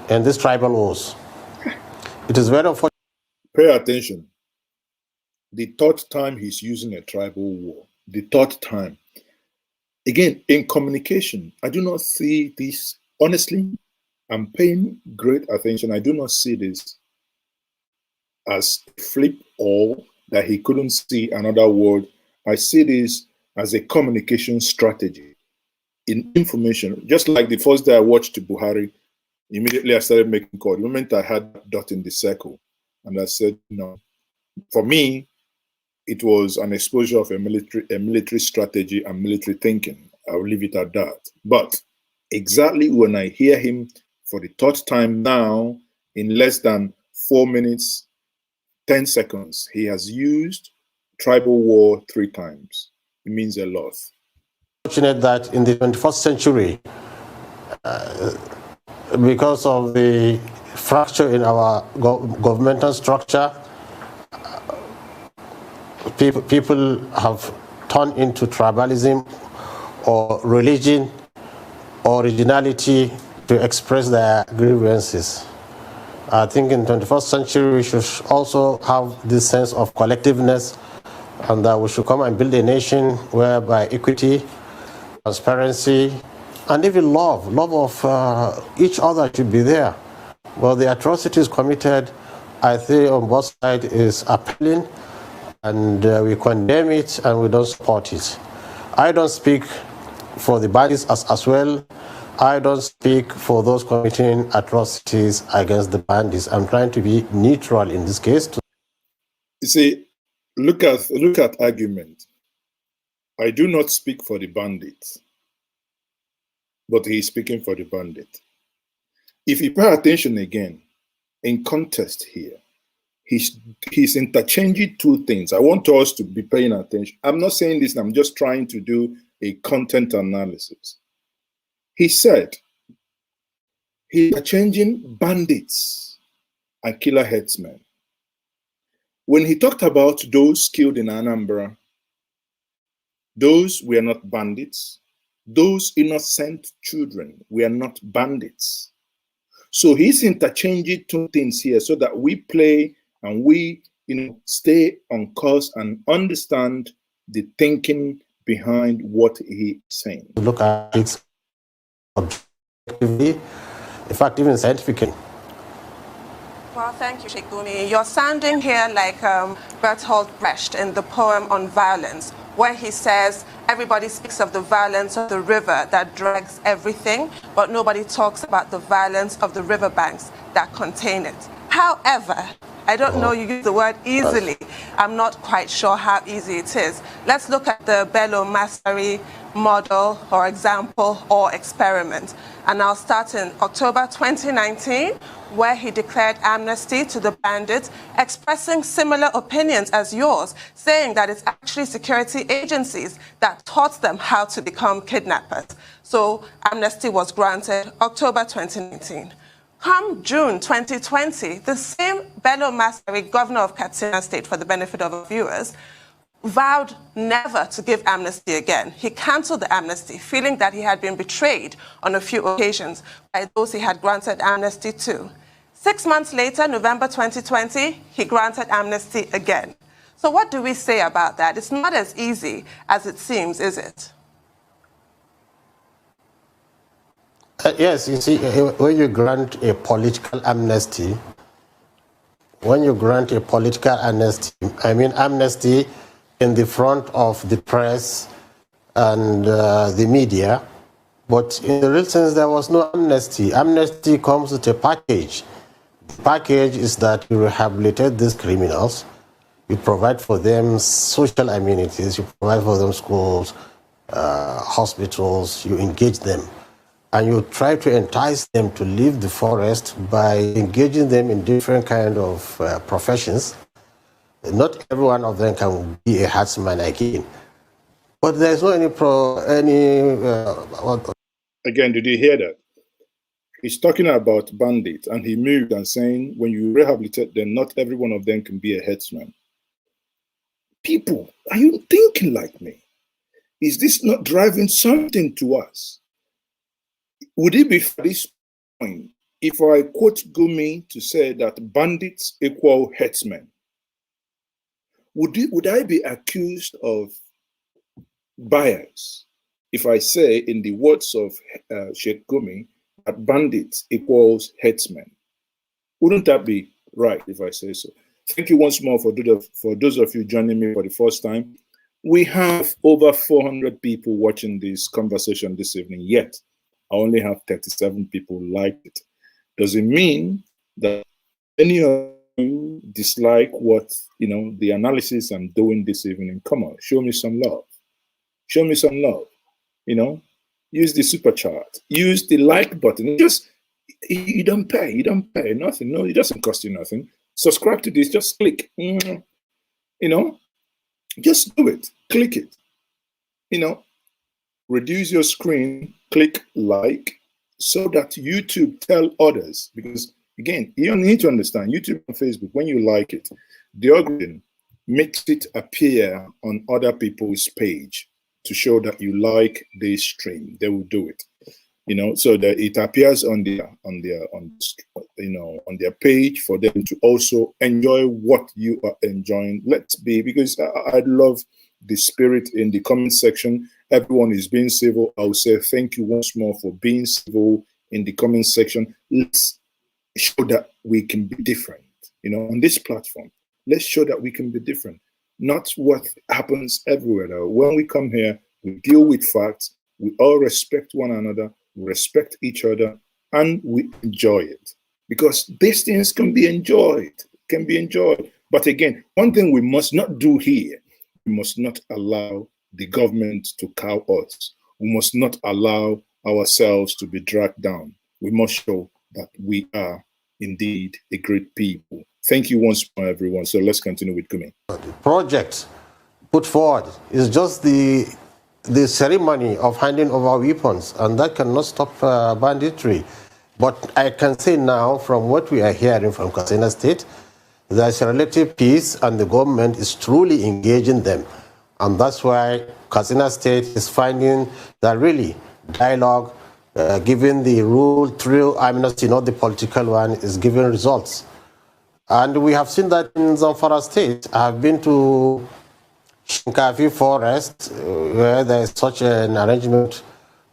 in these tribal wars. It is very unfortunate. Pay attention. The third time he's using a tribal war. The third time. Again, in communication, I do not see this, honestly, I'm paying great attention. I do not see this as a flip or that he couldn't see another word. I see this as a communication strategy in information. Just like the first day I watched Buhari, immediately I started making call. The moment I had that dot in the circle, and I said, no. For me, it was an exposure of a military strategy and military thinking. I'll leave it at that. But exactly when I hear him for the third time now, in less than 4 minutes, 10 seconds, he has used tribal war 3 times. It means a lot. Fortunate that in the 21st century, because of the fracture in our governmental structure, people have turned into tribalism or religion or regionality to express their grievances. I think in the 21st century, we should also have this sense of collectiveness, and that we should come and build a nation whereby equity, transparency, and even love of each other should be there. But the atrocities committed, I think, on both sides is appalling, and we condemn it and we don't support it. I don't speak for the bandits as well. I don't speak for those committing atrocities against the bandits. I'm trying to be neutral in this case. You see, look at argument. I do not speak for the bandits, but he is speaking for the bandit. If you pay attention again, in context here, he's interchanging 2 things. I want us to be paying attention. I'm not saying this, I'm just trying to do a content analysis. He said he's interchanging bandits and killer headsmen. When he talked about those killed in Anambra, those were not bandits. Those innocent children were not bandits. So he's interchanging 2 things here so that we play and we stay on course and understand the thinking behind what he's saying. Look at it objectively, in fact, even scientifically. Well, thank you, Sheikh Gumi. You're sounding here like Bertolt Brecht in the poem on violence, where he says, everybody speaks of the violence of the river that drags everything, but nobody talks about the violence of the riverbanks that contain it. However, I don't know, you use the word easily. I'm not quite sure how easy it is. Let's look at the Bello Massari model or example or experiment. And I'll start in October 2019, where he declared amnesty to the bandits, expressing similar opinions as yours, saying that it's actually security agencies that taught them how to become kidnappers. So amnesty was granted October 2019. Come June 2020, the same Bello Massari, governor of Katsina State, for the benefit of our viewers, vowed never to give amnesty again. He cancelled the amnesty, feeling that he had been betrayed on a few occasions by those he had granted amnesty to. 6 months later, November 2020, he granted amnesty again. So what do we say about that? It's not as easy as it seems, is it? Yes, you see, when you grant a political amnesty, I mean amnesty in the front of the press and the media, but in the real sense, there was no amnesty. Amnesty comes with a package. The package is that you rehabilitate these criminals, you provide for them social amenities, you provide for them schools, hospitals, you engage them. And you try to entice them to leave the forest by engaging them in different kind of professions. Not every one of them can be a herdsman again. But there's no Again, did you hear that? He's talking about bandits, and he moved and saying, when you rehabilitate them, not every one of them can be a headsman. People, are you thinking like me? Is this not driving something to us? Would it be for this point if I quote Gumi to say that bandits equal headsmen? Would I be accused of bias if I say, in the words of Sheikh Gumi, that bandits equals headsmen? Wouldn't that be right if I say so? Thank you once more for those of you joining me for the first time. We have over 400 people watching this conversation this evening, yet I only have 37 people like it. Does it mean that any of you dislike what, the analysis I'm doing this evening? Come on, show me some love. Show me some love. Use the super chart. Use the like button. You don't pay. You don't pay nothing. No, it doesn't cost you nothing. Subscribe to this. Just click. Just do it. Click it. Reduce your screen, click like, so that YouTube tell others. Because again, you don't need to understand YouTube and Facebook. When you like it, the algorithm makes it appear on other people's page to show that you like this stream. They will do it, so that it appears on their page for them to also enjoy what you are enjoying. Let's be, because I love the spirit in the comment section. Everyone is being civil. I will say thank you once more for being civil in the comment section. Let's show that we can be different, on this platform. Let's show that we can be different. Not what happens everywhere, though. When we come here, we deal with facts. We all respect one another, we respect each other, and we enjoy it. Because these things can be enjoyed, But again, one thing we must not do here, we must not allow the government to cow us. We must not allow ourselves to be dragged down. We must show that we are indeed a great people. Thank you once more, everyone. So let's continue with Gumi. The project put forward is just the ceremony of handing over weapons, and that cannot stop banditry. But I can say now, from what we are hearing from Katsina State, there's a relative peace, and the government is truly engaging them. And that's why Katsina State is finding that really dialogue, given the rule through amnesty, not the political one, is giving results. And we have seen that in Zamfara State. I have been to Shinkafi Forest, where there is such an arrangement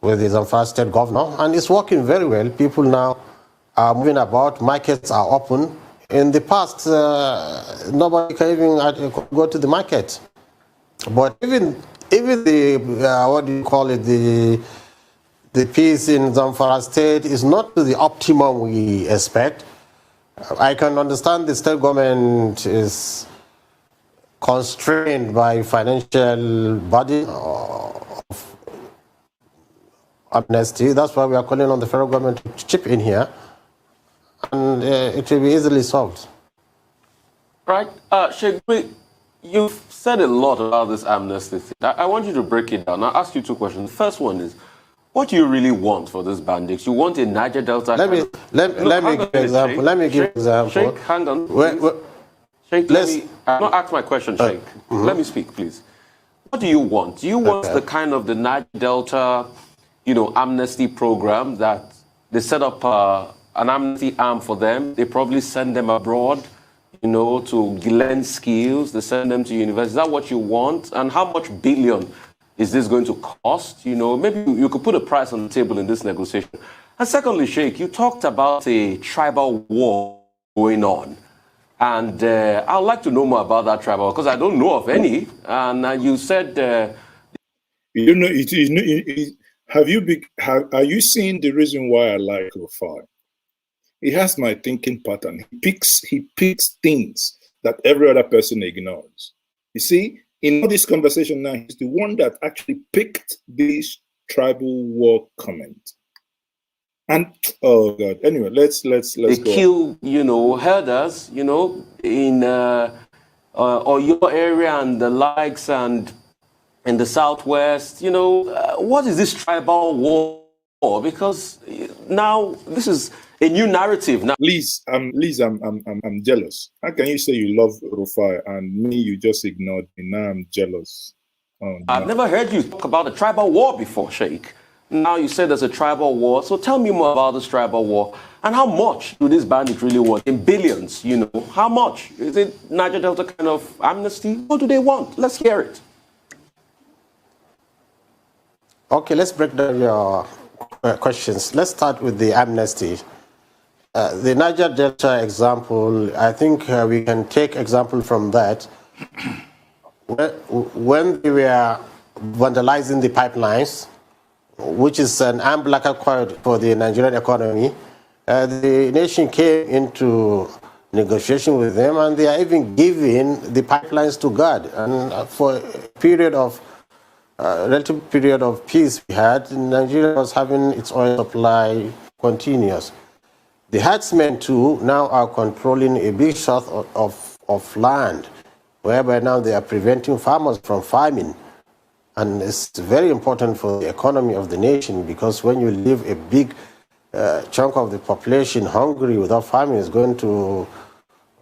with the Zamfara State governor, and it's working very well. People now are moving about, markets are open, In the past, nobody can even go to the market. But even the what do you call it, the peace in Zamfara state is not to the optimum we expect. I can understand the state government is constrained by financial burden of amnesty. That's why we are calling on the federal government to chip in here, and it will be easily solved. Right, Sheikh, you've said a lot about this amnesty thing. I want you to break it down. I'll ask you two questions. The first one is, what do you really want for these bandits? You want a Niger Delta? Let me give an example. Let me give an example. Sheikh, hang on. Sheikh, I've not asked my question, Sheikh. Let me speak, please. What do you want? Do you want the kind of the Niger Delta, amnesty program that they set up an amnesty arm for them? They probably send them abroad, to learn skills. They send them to university. Is that what you want? And how much billion is this going to cost? Maybe you could put a price on the table in this negotiation. And secondly, Sheikh, you talked about a tribal war going on. And I'd like to know more about that tribal, because I don't know of any. And you said... are you seeing the reason why I like Rufai? He has my thinking pattern. He picks things that every other person ignores. You see, in all this conversation now, he's the one that actually picked this tribal war comment. And oh god. Anyway, let's they go. Kill, herders, in or your area and the likes, and in the southwest. What is this tribal war? Because now this is a new narrative. Now, Liz, I'm jealous. How can you say you love Rufai and me you just ignored me? Now I'm jealous. Oh, no. I've never heard you talk about a tribal war before, Sheikh. Now you say there's a tribal war. So tell me more about this tribal war. And how much do these bandits really want? In billions, How much? Is it Niger Delta kind of amnesty? What do they want? Let's hear it. Okay, let's break down your questions. Let's start with the amnesty. The Niger Delta example, I think we can take example from that. When we were vandalizing the pipelines, which is an umbilical cord for the Nigerian economy, the nation came into negotiation with them, and they are even giving the pipelines to God. And for a period of relative period of peace we had, Nigeria was having its oil supply continuous. The herdsmen too now are controlling a big swath of land, whereby now they are preventing farmers from farming. And it's very important for the economy of the nation, because when you leave a big chunk of the population hungry without farming, it's going to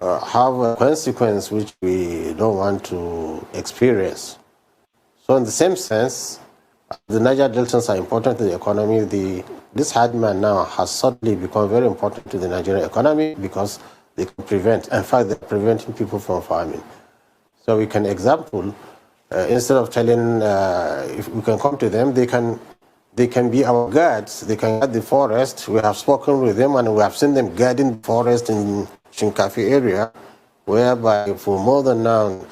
have a consequence which we don't want to experience. So in the same sense, the Niger Deltans are important to the economy. This herdman now has suddenly become very important to the Nigerian economy, because they can prevent, in fact, they're preventing people from farming. So we can example, instead of telling, if we can come to them, they can be our guards. They can guard the forest. We have spoken with them, and we have seen them guarding the forest in Shinkafi area, whereby for more than now,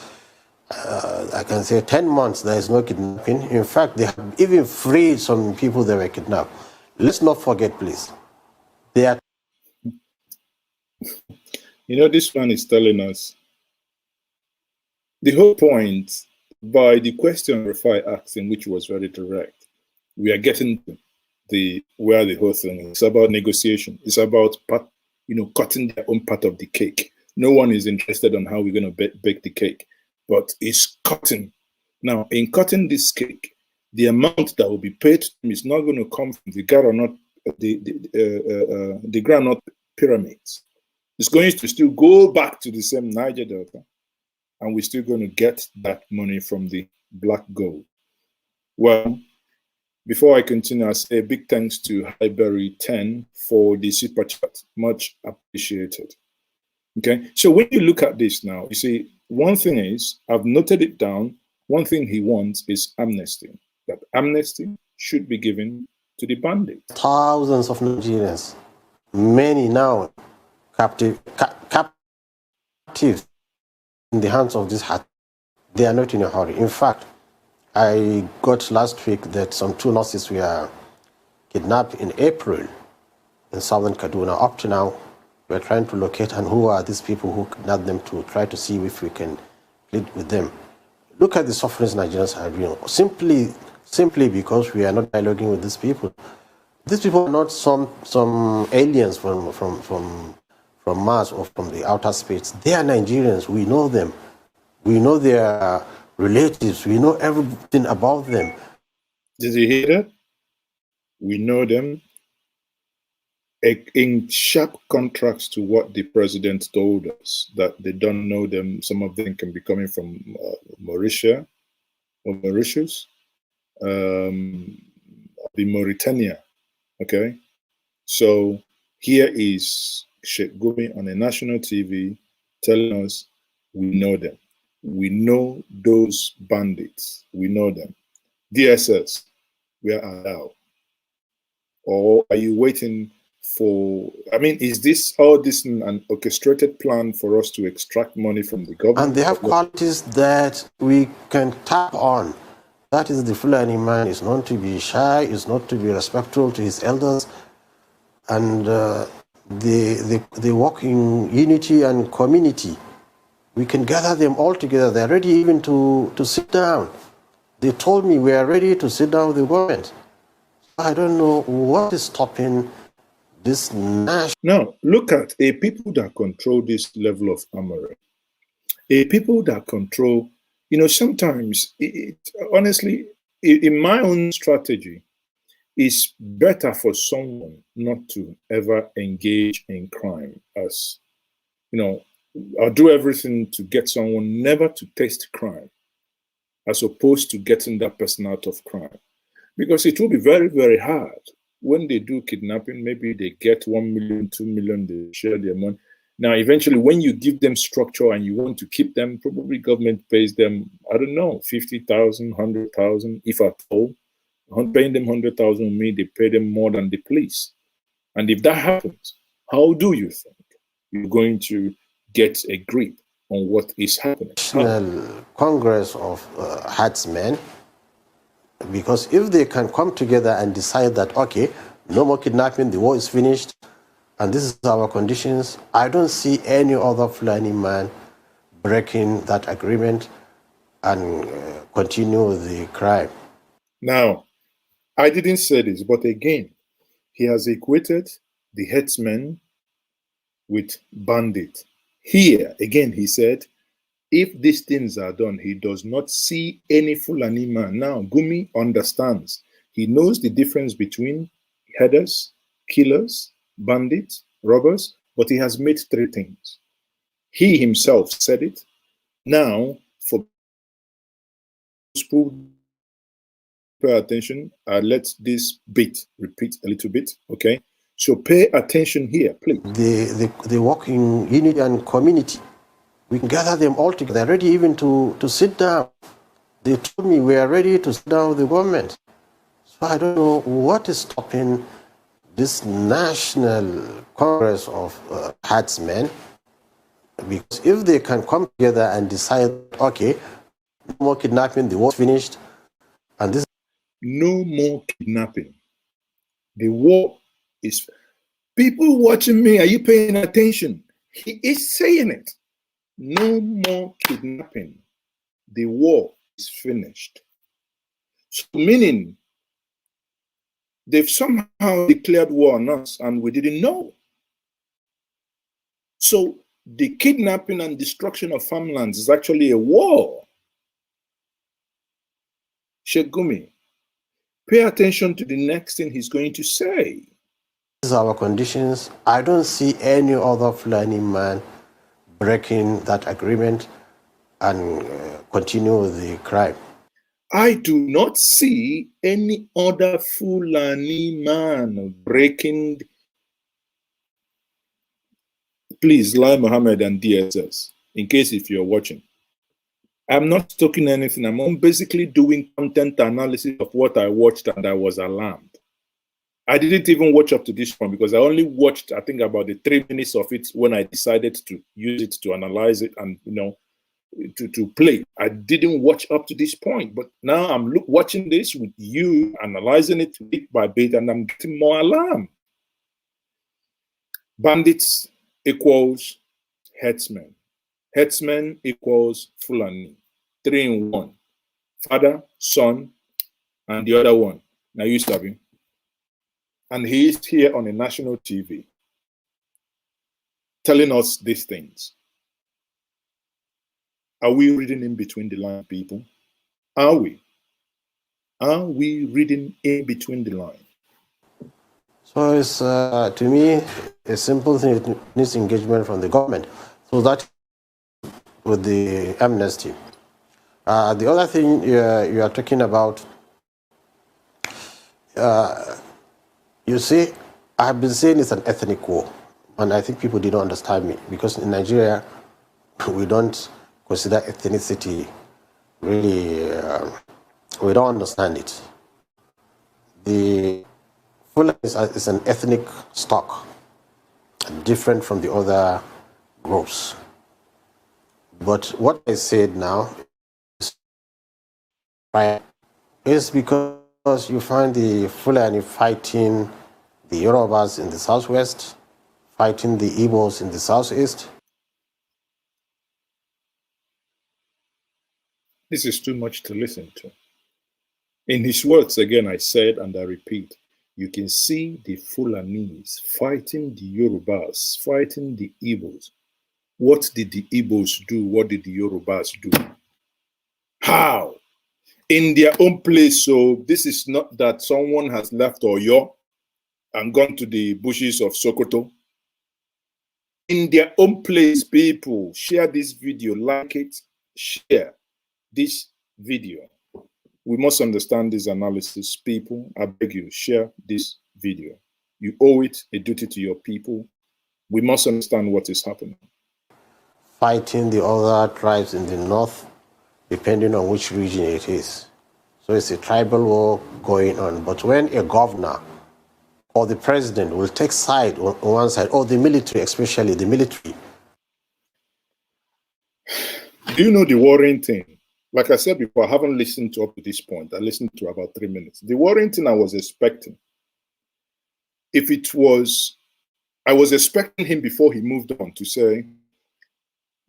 I can say 10 months, there is no kidnapping. In fact, they have even freed some people that were kidnapped. Let's not forget, please. They are... This one is telling us the whole point by the question Rufai asked him, which was very direct. We are getting to where the whole thing is. It's about negotiation. It's about cutting their own part of the cake. No one is interested on how we're going to bake the cake, but it's cutting. Now, in cutting this cake, the amount that will be paid to them is not going to come from the groundnut pyramids. It's going to still go back to the same Niger Delta, and we're still going to get that money from the black gold. Well, before I continue, I say a big thanks to Highberry 10 for the super chat. Much appreciated. Okay, so when you look at this now, you see, one thing is, I've noted it down, one thing he wants is amnesty. That amnesty should be given to the bandits. Thousands of Nigerians, many now captive captives in the hands of this hat. They are not in a hurry. In fact, I got last week that some 2 nurses were kidnapped in April in southern Kaduna. Up to now, we're trying to locate and who are these people who kidnapped them to try to see if we can plead with them. Look at the sufferings Nigerians are doing, simply because we are not dialoguing with these people. These people are not some aliens from Mars or from the outer space. They are Nigerians. We know them. We know their relatives. We know everything about them. Did you hear that? We know them. In sharp contrast to what the president told us, that they don't know them. Some of them can be coming from Mauritius, the Mauritania. Okay, so here is Sheikh Gumi on a national TV telling us we know them. We know those bandits. We know them. DSS, we are allowed. Or are you waiting for, I mean, is this all this an orchestrated plan for us to extract money from the government? And they have qualities that we can tap on. That is, the Fulani man is known to be shy, is not to be respectful to his elders, and they work in unity and community. We can gather them all together. They're ready even to sit down. They told me we are ready to sit down with the government. I don't know what is stopping this national. Now, look at a people that control this level of armory. A people that control, you know, sometimes, honestly, in my own strategy, it's better for someone not to ever engage in crime. As, you know, I'll do everything to get someone never to taste crime, as opposed to getting that person out of crime. Because it will be very, very hard. When they do kidnapping, maybe they get 1 million, 2 million, they share their money. Now, eventually, when you give them structure and you want to keep them, probably government pays them, I don't know, 50,000, 100,000, if at all. Paying them 100,000 mean they pay them more than the police. And if that happens, how do you think you're going to get a grip on what is happening? National Congress of Herdsmen, because if they can come together and decide that, okay, no more kidnapping, the war is finished, and this is our conditions, I don't see any other Fulani man breaking that agreement and continue the crime. Now, I didn't say this, but again, he has equated the headsmen with bandit. Here, again, he said, if these things are done, he does not see any Fulani man. Now, Gumi understands. He knows the difference between headers, killers, bandits, robbers, but he has made 3 things. He himself said it. Now, for people pay attention, let this bit repeat a little bit, okay? So pay attention here, please. They work in unity and community. We can gather them all together. They're ready even to sit down. They told me we are ready to sit down with the government. So I don't know what is stopping this National Congress of Herdsmen, because if they can come together and decide, okay, no more kidnapping, the war's finished, and this. No more kidnapping. The war is. People watching me, are you paying attention? He is saying it. No more kidnapping. The war is finished. So meaning they've somehow declared war on us and we didn't know. So the kidnapping and destruction of farmlands is actually a war. Sheikh Gumi, pay attention to the next thing he's going to say. These are our conditions. I don't see any other Fulani man breaking that agreement and continue the crime. I do not see any other Fulani man breaking. Please, Lair Mohamed and DSS, in case if you're watching. I'm not talking anything. I'm basically doing content analysis of what I watched and I was alarmed. I didn't even watch up to this point because I only watched, I think, about the 3 minutes of it when I decided to use it to analyze it and, you know, to play. I didn't watch up to this point, but now I'm watching this with you, analyzing it bit by bit, and I'm getting more alarmed. Bandits equals headsmen. Headsmen equals Fulani. 3 in 1. Father, son, and the other one. Now you Sabi. And he is here on a national TV telling us these things. Are we reading in between the line, people? Are we? Are we reading in between the line? So it's, to me, a simple thing. It needs engagement from the government. So that with the amnesty. The other thing you are talking about, you see, I have been saying it's an ethnic war, and I think people didn't understand me because in Nigeria, we don't consider ethnicity really, we don't understand it. The Fulani is an ethnic stock, different from the other groups. But what I said now is because you find the Fulani fighting the Yorubas in the southwest, fighting the Igbos in the southeast. This is too much to listen to. In his words, again, I said, and I repeat, you can see the Fulanis fighting the Yorubas, fighting the Igbos. What did the Igbos do? What did the Yorubas do? How? In their own place. So this is not that someone has left Oyo and gone to the bushes of Sokoto. In their own place, people, share this video, like it, share this video. We must understand this analysis, people. I beg you, share this video. You owe it a duty to your people. We must understand what is happening. Fighting the other tribes in the north, depending on which region it is. So it's a tribal war going on. But when a governor or the president will take side on one side, or the military, especially the military. Do you know the worrying thing? Like I said before, I haven't listened to up to this point. I listened to about 3 minutes. The worrying thing I was expecting, if it was, I was expecting him before he moved on to say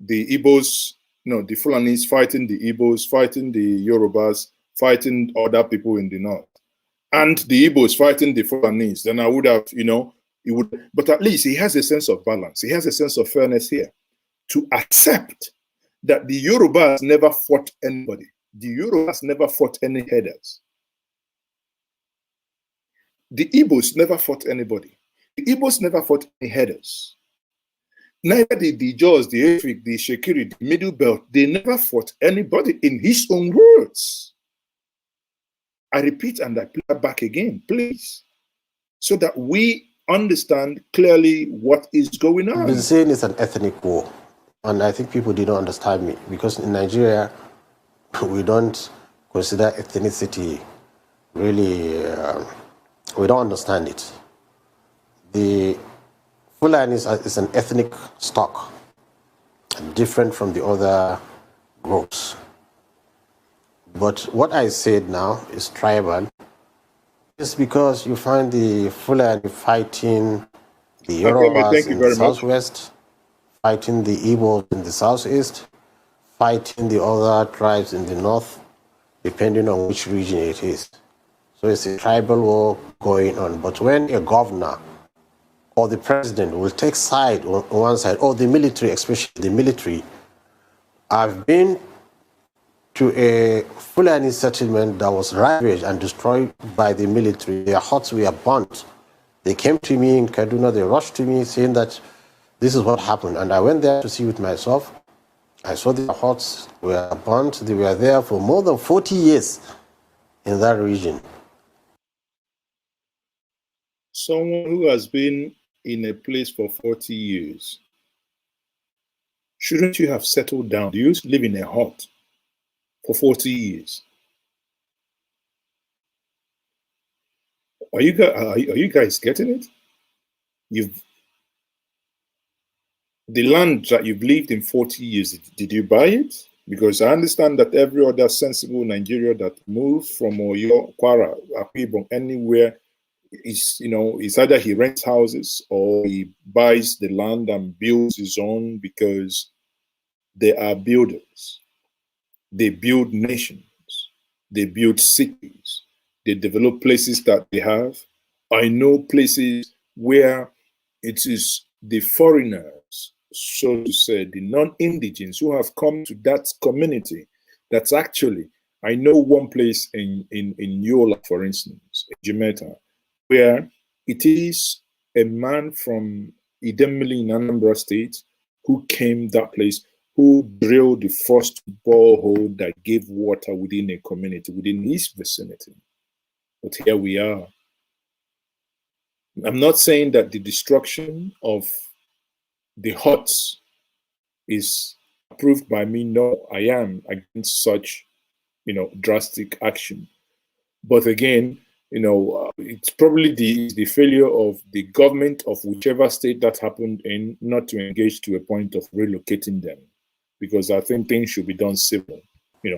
the Igbos, no, the Fulanis fighting the Igbos, fighting the Yorubas, fighting other people in the north, and the Igbos fighting the Fulanis, then I would have, you know, he would, but at least he has a sense of balance. He has a sense of fairness here to accept that the Yorubas never fought anybody. The Yorubas never fought any headers. The Igbos never fought anybody. The Igbos never fought any headers. Neither did the Jaws, the Efik, the Shekiri, the Middle Belt. They never fought anybody, in his own words. I repeat and I play back again, please, so that we understand clearly what is going on. I've been saying it's an ethnic war. And I think people didn't understand me because in Nigeria, we don't consider ethnicity really, we don't understand it. The Fulani is an ethnic stock, different from the other groups. But what I said now is tribal. It's because you find the Fulani fighting the Yorubas in the southwest, fighting the Igbos in the southeast, fighting the other tribes in the north, depending on which region it is. So it's a tribal war going on. But when a governor or the president will take side on one side, or the military, especially the military, I've been to a Fulani settlement that was ravaged and destroyed by the military. Their huts were burnt. They came to me in Kaduna, they rushed to me saying that this is what happened. And I went there to see with myself. I saw the huts were burnt. They were there for more than 40 years in that region. Someone who has been in a place for 40 years, shouldn't you have settled down? Do you live in a hut for 40 years? Are you guys getting it? The land that you've lived in 40 years, did you buy it? Because I understand that every other sensible Nigerian that moves from Oyo, Kwara, Akibon, anywhere, is, it's either he rents houses or he buys the land and builds his own, because they are builders. They build nations. They build cities. They develop places that they have. I know places where it is the foreigners, so to say, the non-indigens who have come to that community. That's actually, I know one place in Yola, for instance, in Jamaica, where it is a man from Idemili in Anambra State who came that place, who drilled the first borehole that gave water within a community, within his vicinity. But here we are. I'm not saying that the destruction of the huts is approved by me. No, I am against such, drastic action. But again, it's probably the failure of the government of whichever state that happened in not to engage to a point of relocating them, because I think things should be done civil,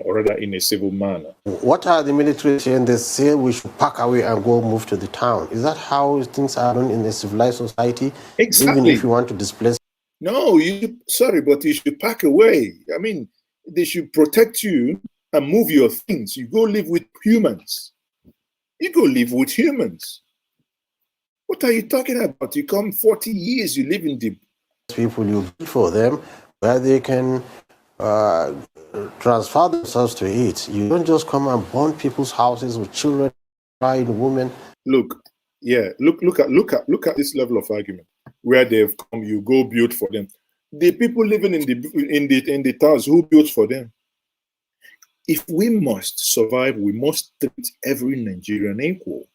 or rather in a civil manner. What are the military saying? They say we should pack away and go move to the town. Is that how things are done in a civilized society? Exactly. Even if you want to displace? No, but you should pack away. I mean, they should protect you and move your things. You go live with humans. You go live with humans. What are you talking about? You come 40 years, you live in the... People, you build for them where they can transfer themselves to it. You don't just come and burn people's houses with children, crying women. Look at this level of argument. Where they've come, you go build for them. The people living in the towns, who built for them? If we must survive, we must treat every Nigerian equal.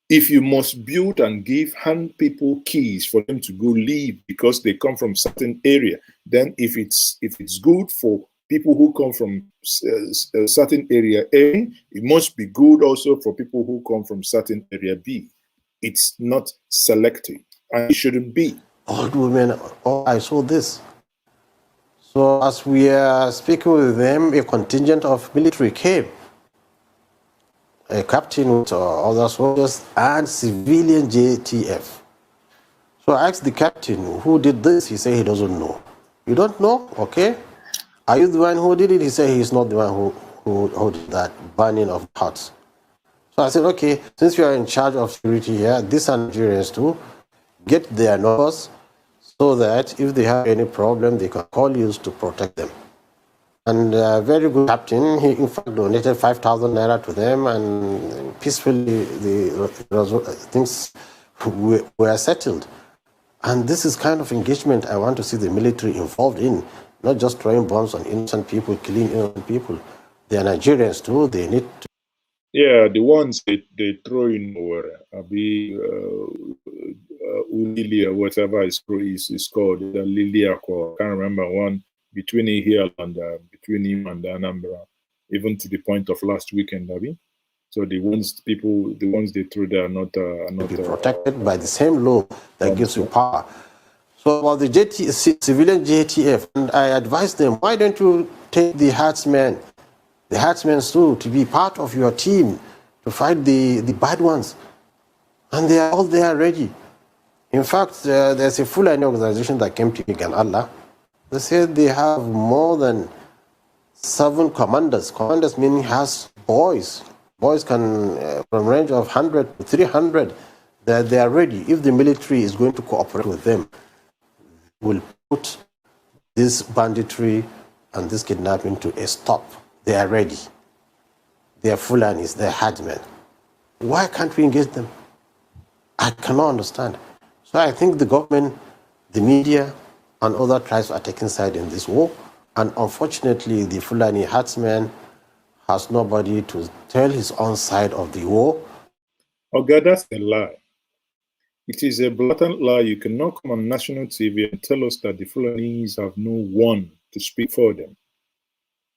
If you must build and hand people keys for them to go live because they come from certain area, then if it's good for people who come from a certain area A, it must be good also for people who come from certain area B. It's not selective, and it shouldn't be. Old women, I saw this. So as we are speaking with them, a contingent of military came. A captain with other soldiers and civilian JTF. So I asked the captain, who did this? He said he doesn't know. You don't know? Okay. Are you the one who did it? He said he's not the one who did that burning of huts. So I said, okay, since you are in charge of security here, these are Nigerians too, get their numbers so that if they have any problem, they can call you to protect them. And a very good captain, he in fact donated 5,000 naira to them, and peacefully things were settled. And this is kind of engagement I want to see the military involved in, not just throwing bombs on innocent people, killing innocent people. They are Nigerians too, they need to... Yeah, the ones they throw in Abi Ulili or whatever is called, the Lilia, I can't remember one, between here and between him and Anambra, even to the point of last weekend, Abi. So the ones they throw there are not protected by the same law that gives you power. So about the civilian JTF, and I advised them, why don't you take the herdsmen too, to be part of your team to fight the bad ones? And they are all there ready. In fact, there's a Fulani organization that came to Allah. They said they have more than 7 commanders. Commanders meaning has boys. Boys can, from range of 100 to 300, they are ready. If the military is going to cooperate with them, will put this banditry and this kidnapping to a stop. They are ready. They are Fulanis, they are herdsmen. Why can't we engage them? I cannot understand. So I think the government, the media, and other tribes are taking side in this war. And unfortunately, the Fulani herdsman has nobody to tell his own side of the war. Okay, that's a lie. It is a blatant lie. You cannot come on national TV and tell us that the Fulanis have no one to speak for them.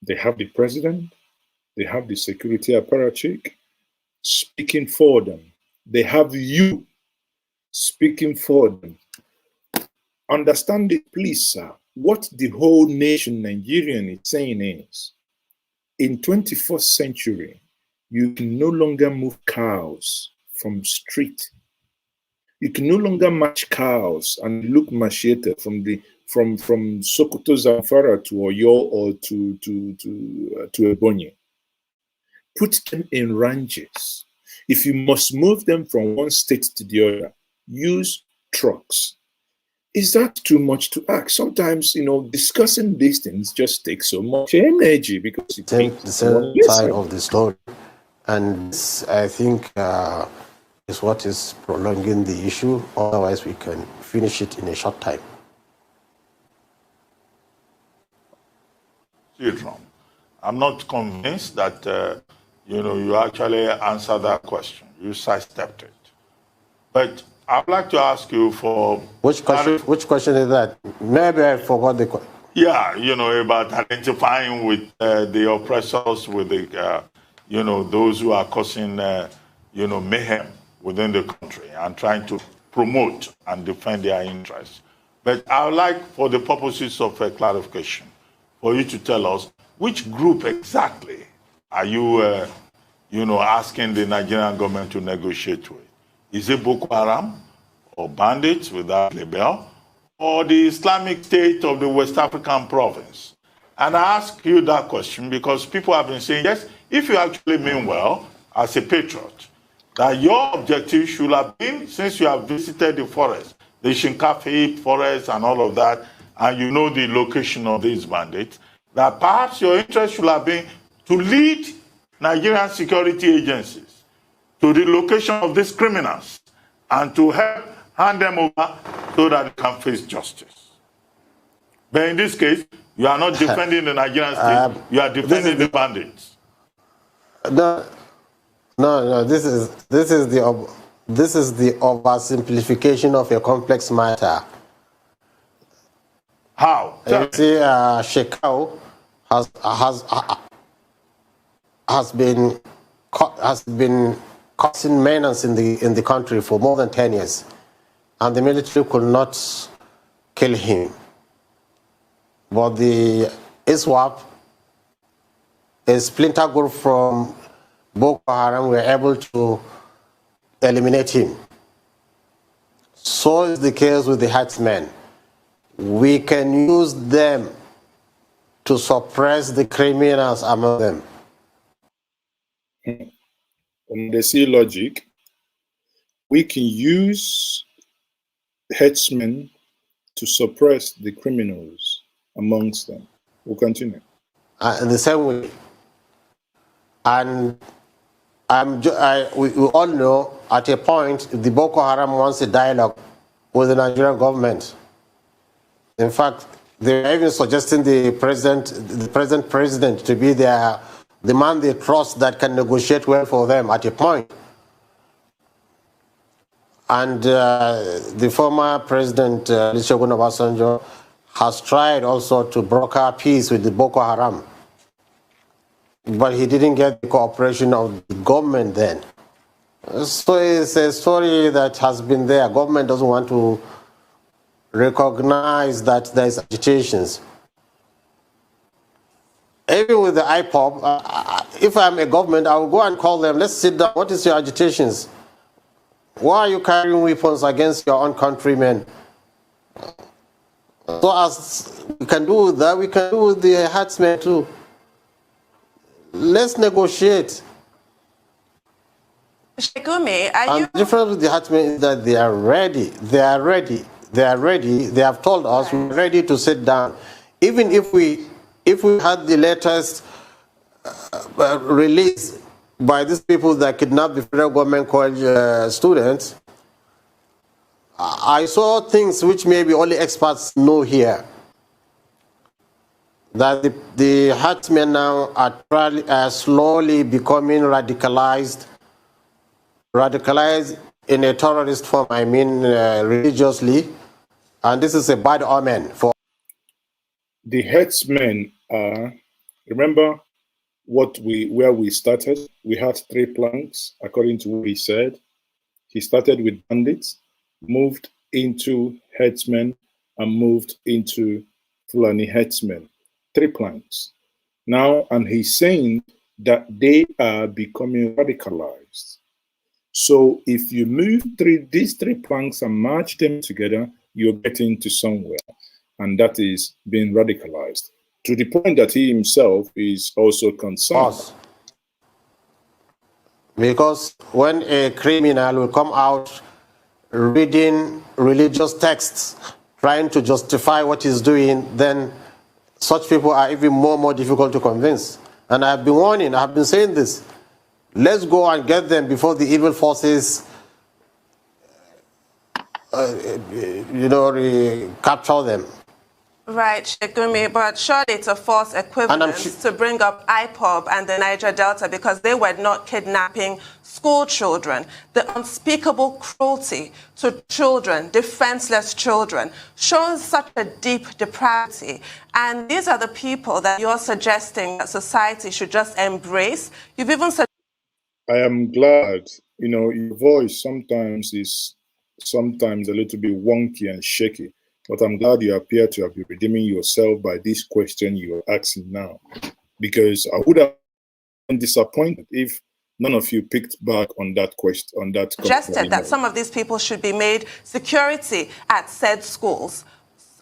They have the president, they have the security apparatchik speaking for them. They have you speaking for them. Understand it, please, sir. What the whole nation Nigerian is saying is, in 21st century, you can no longer move cows from street. You can no longer match cows and look macheted from Sokoto Zamfara to Oyo or to Ebonyi. Put them in ranches. If you must move them from one state to the other, use trucks. Is that too much to ask? Sometimes, discussing these things just takes so much energy because it takes the same side of the story. And this, I think, is what is prolonging the issue. Otherwise, we can finish it in a short time. I'm not convinced that, you actually answered that question. You sidestepped it. But I'd like to ask you for... Which question is that? Maybe I forgot the question. Yeah, about identifying with the oppressors, with the, those who are causing, mayhem within the country and trying to promote and defend their interests. But I would like, for the purposes of clarification, for you to tell us which group exactly are you, asking the Nigerian government to negotiate with? Is it Boko Haram or Bandits with that label, or the Islamic State of the West African province? And I ask you that question because people have been saying, yes, if you actually mean well as a patriot, that your objective should have been, since you have visited the forest, the Shinkafi forest and all of that, and you know the location of these bandits, that perhaps your interest should have been to lead Nigerian security agencies to the location of these criminals and to help hand them over so that they can face justice. But in this case, you are not defending the Nigerian state, you are defending the bandits. No, this is the oversimplification of a complex matter. How? You see, Shekau has been causing menace in the country for more than 10 years, and the military could not kill him. But the ISWAP, a splinter group from Boko Haram, were able to eliminate him. So is the case with the herdsmen. We can use them to suppress the criminals among them. On the sea logic, we can use herdsmen to suppress the criminals amongst them. We'll continue. In the same way, and we all know at a point the Boko Haram wants a dialogue with the Nigerian government. In fact, they are even suggesting the present president to be the man they trust that can negotiate well for them at a point. And the former president, Olusegun Obasanjo, has tried also to broker peace with the Boko Haram. But he didn't get the cooperation of the government then. So it's a story that has been there. Government doesn't want to recognize that there's agitations. Even with the IPOB, if I'm a government, I will go and call them, let's sit down, what is your agitations? Why are you carrying weapons against your own countrymen? So as we can do that, we can do with the herdsmen too. Let's negotiate. Shekumi, and the difference with the herdsmen is that they are ready. They are ready. They are ready. They have told us we're ready to sit down. Even if we had the latest release by these people that kidnapped the federal government college students, I saw things which maybe only experts know here. That the herdsmen now are slowly becoming radicalized in a terrorist form, I mean religiously, and this is a bad omen for the herdsmen. Remember where we started? We had 3 planks, according to what he said. He started with bandits, moved into herdsmen, and moved into Fulani herdsmen. 3 planks. Now, and he's saying that they are becoming radicalized. So if you move these 3 planks and match them together, you're getting to somewhere. And that is being radicalized. To the point that he himself is also concerned. Because when a criminal will come out reading religious texts, trying to justify what he's doing, then such people are even more difficult to convince. And I've been warning, I've been saying this. Let's go and get them before the evil forces, capture them. Right, Sheikh Gumi, but surely it's a false equivalence to bring up IPOB and the Niger Delta because they were not kidnapping school children. The unspeakable cruelty to children, defenseless children, shows such a deep depravity. And these are the people that you're suggesting that society should just embrace. You've even said. I am glad, your voice sometimes is a little bit wonky and shaky. But I'm glad you appear to have been redeeming yourself by this question you're asking now. Because I would have been disappointed if none of you picked back on that question. Suggested that some of these people should be made security at said schools,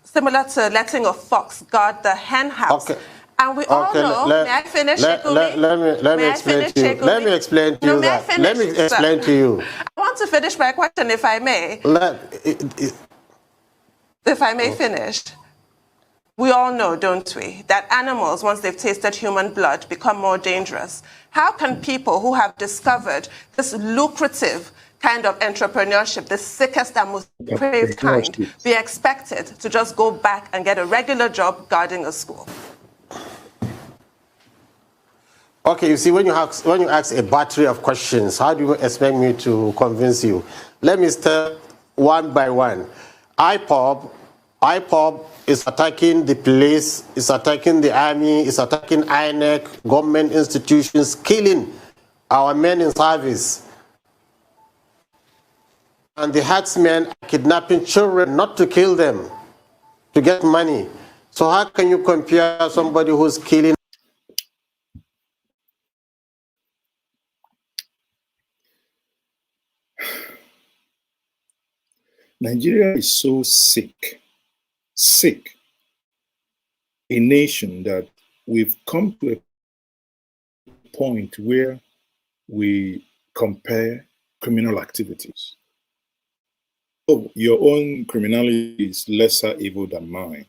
similar to letting a fox guard the hen house. Okay. And we all know, may I finish, let me explain to you. Let me explain to you that. Let me explain to you. I want to finish my question, if I may. If I may finish, we all know, don't we, that animals, once they've tasted human blood, become more dangerous. How can people who have discovered this lucrative kind of entrepreneurship, the sickest and most depraved kind, be expected to just go back and get a regular job guarding a school? Okay, you see, when you ask a battery of questions, how do you expect me to convince you? Let me start one by one. IPOB is attacking the police, is attacking the army, is attacking INEC, government institutions, killing our men in service. And the herdsmen are kidnapping children not to kill them, to get money. So how can you compare somebody who's killing? Nigeria is so sick, a nation that we've come to a point where we compare criminal activities. Oh, your own criminality is lesser evil than mine.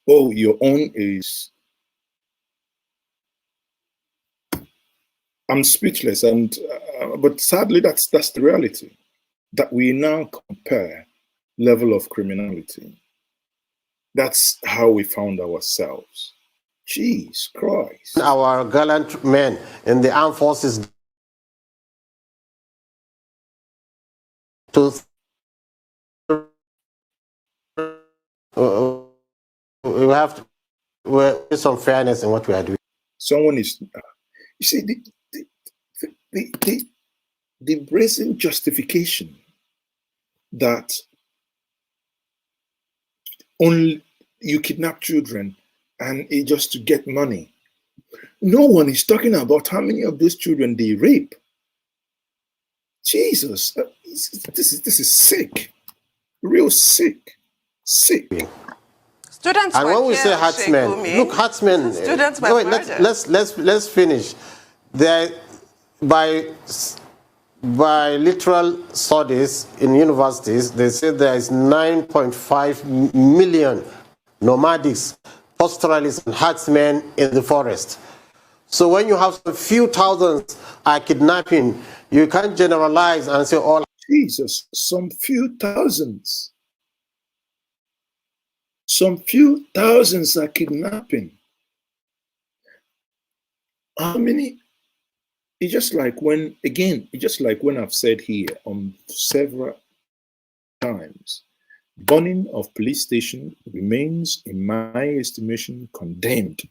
Oh, your own is... I'm speechless, but sadly that's the reality, that we now compare level of criminality. That's how we found ourselves. Jeez Christ. Our gallant men in the armed forces we have to with some fairness in what we are doing. Someone is, you see, the brazen justification that only you kidnap children and it just to get money. No one is talking about how many of those children they rape. Jesus, this is sick, real sick. Students and when we say herdsmen, look, herdsmen. Students were murdered. Let's finish. There, by literal studies in universities, they say there is 9.5 million nomadics, pastoralists, and herdsmen in the forest. So when you have a few thousands are kidnapping, you can't generalize and say all. Jesus, some few thousands. Some few thousands are kidnapping. How many? It's just like when I've said here on several times, burning of police station remains, in my estimation, condemned.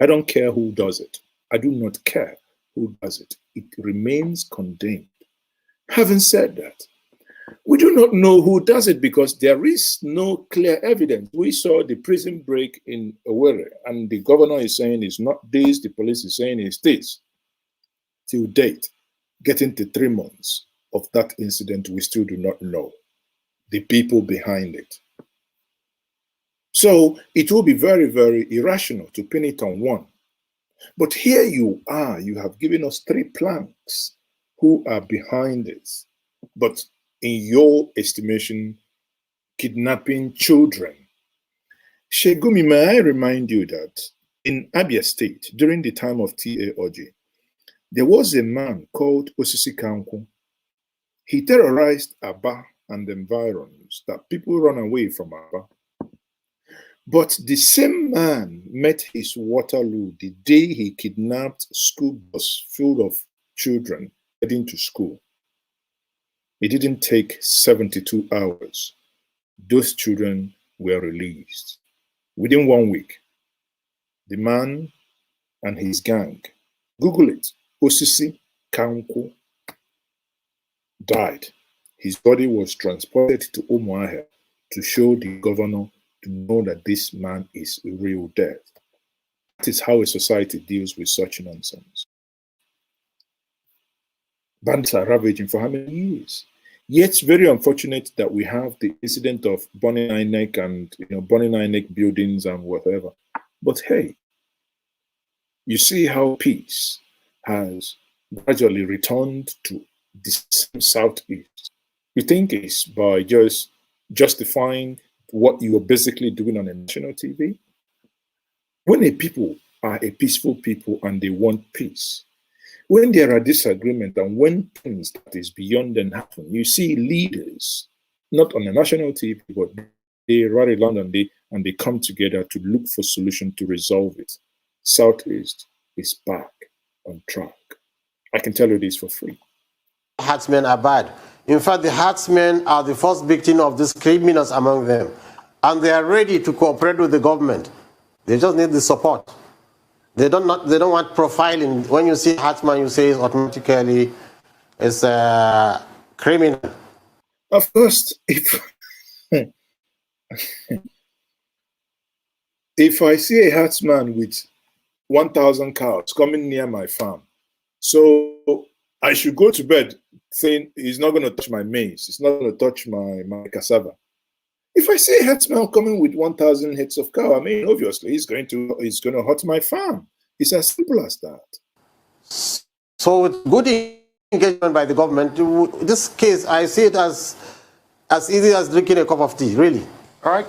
I don't care who does it. I do not care who does it. It remains condemned. Having said that, We do not know who does it because there is no clear evidence. We saw the prison break in Owerri, and the governor is saying it's not this, the police is saying it's this. Till date, getting to 3 months of that incident, we still do not know the people behind it. So it will be very, very irrational to pin it on one. But here you are, you have given us 3 planks who are behind this. But in your estimation, kidnapping children. Shegumi, may I remind you that in Abia State, during the time of T.A. Oji, there was a man called Osisi Kanku. He terrorized Aba and the environs, that people run away from Aba. But the same man met his Waterloo the day he kidnapped a school bus full of children heading to school. It didn't take 72 hours. Those children were released. Within 1 week, the man and his gang, Google it, Osisi Kanku, died. His body was transported to Umuahia to show the governor to know that this man is a real death. That is how a society deals with such nonsense. Bandits are ravaging for how many years? Yet it's very unfortunate that we have the incident of burning INEC and burning INEC buildings and whatever. But hey, you see how peace has gradually returned to the southeast. You think it's by just justifying what you are basically doing on a national TV? When a people are a peaceful people and they want peace, when there are disagreements and when things that is beyond them happen, you see leaders, not on a national TV, but they rally around and they come together to look for solution to resolve it. Southeast is back on track. I can tell you this for free. Herdsmen are bad. In fact, the herdsmen are the first victim of these criminals among them. And they are ready to cooperate with the government. They just need the support. They don't want profiling. When you see herdsman, you say it's automatically it's a criminal. Of course, if I see a herdsman with 1,000 cows coming near my farm, so I should go to bed saying he's not going to touch my maize, he's not going to touch my cassava. If I see a herdsman coming with 1,000 heads of cow, I mean, obviously he's going to hurt my farm. It's as simple as that. So with good engagement by the government, this case, I see it as easy as drinking a cup of tea, really. All right.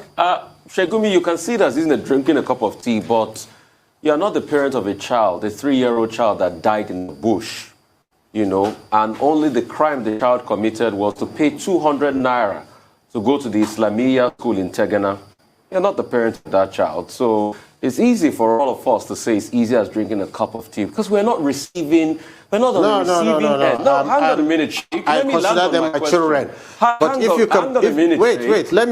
Shegumi, you can see it as easy as drinking a cup of tea, but you're not the parent of a child, a 3-year-old child that died in the bush, and only the crime the child committed was to pay 200 naira to go to the Islamiyah school in Tegana. You're not the parent of that child. So it's easy for all of us to say it's easy as drinking a cup of tea because we're not receiving, we're not on the receiving end. No, hang on a minute, Sheikh. I consider them my children. But if you come, wait, let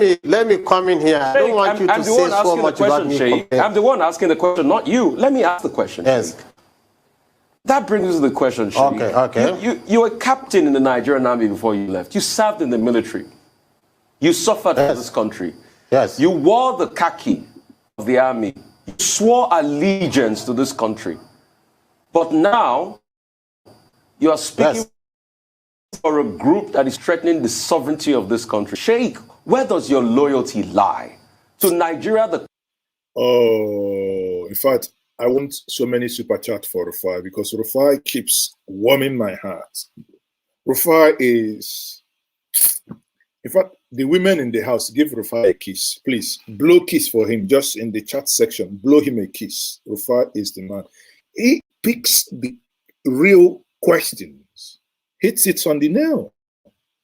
me come in here. I don't want you to say so much about me. I'm the one asking the question, not you. Let me ask the question. Yes. That brings us to the question, Sheikh. Okay. You were a captain in the Nigerian army before you left. You served in the military. You suffered for this country. Yes. You wore the khaki of the army. You swore allegiance to this country. But now, you are speaking for a group that is threatening the sovereignty of this country. Sheikh, where does your loyalty lie? To Nigeria, in fact, I want so many super chats for Rufai because Rufai keeps warming my heart. Rufai is... In fact, the women in the house, give Rufai a kiss. Please, blow kiss for him. Just in the chat section, blow him a kiss. Rufai is the man. He picks the real questions, hits it on the nail.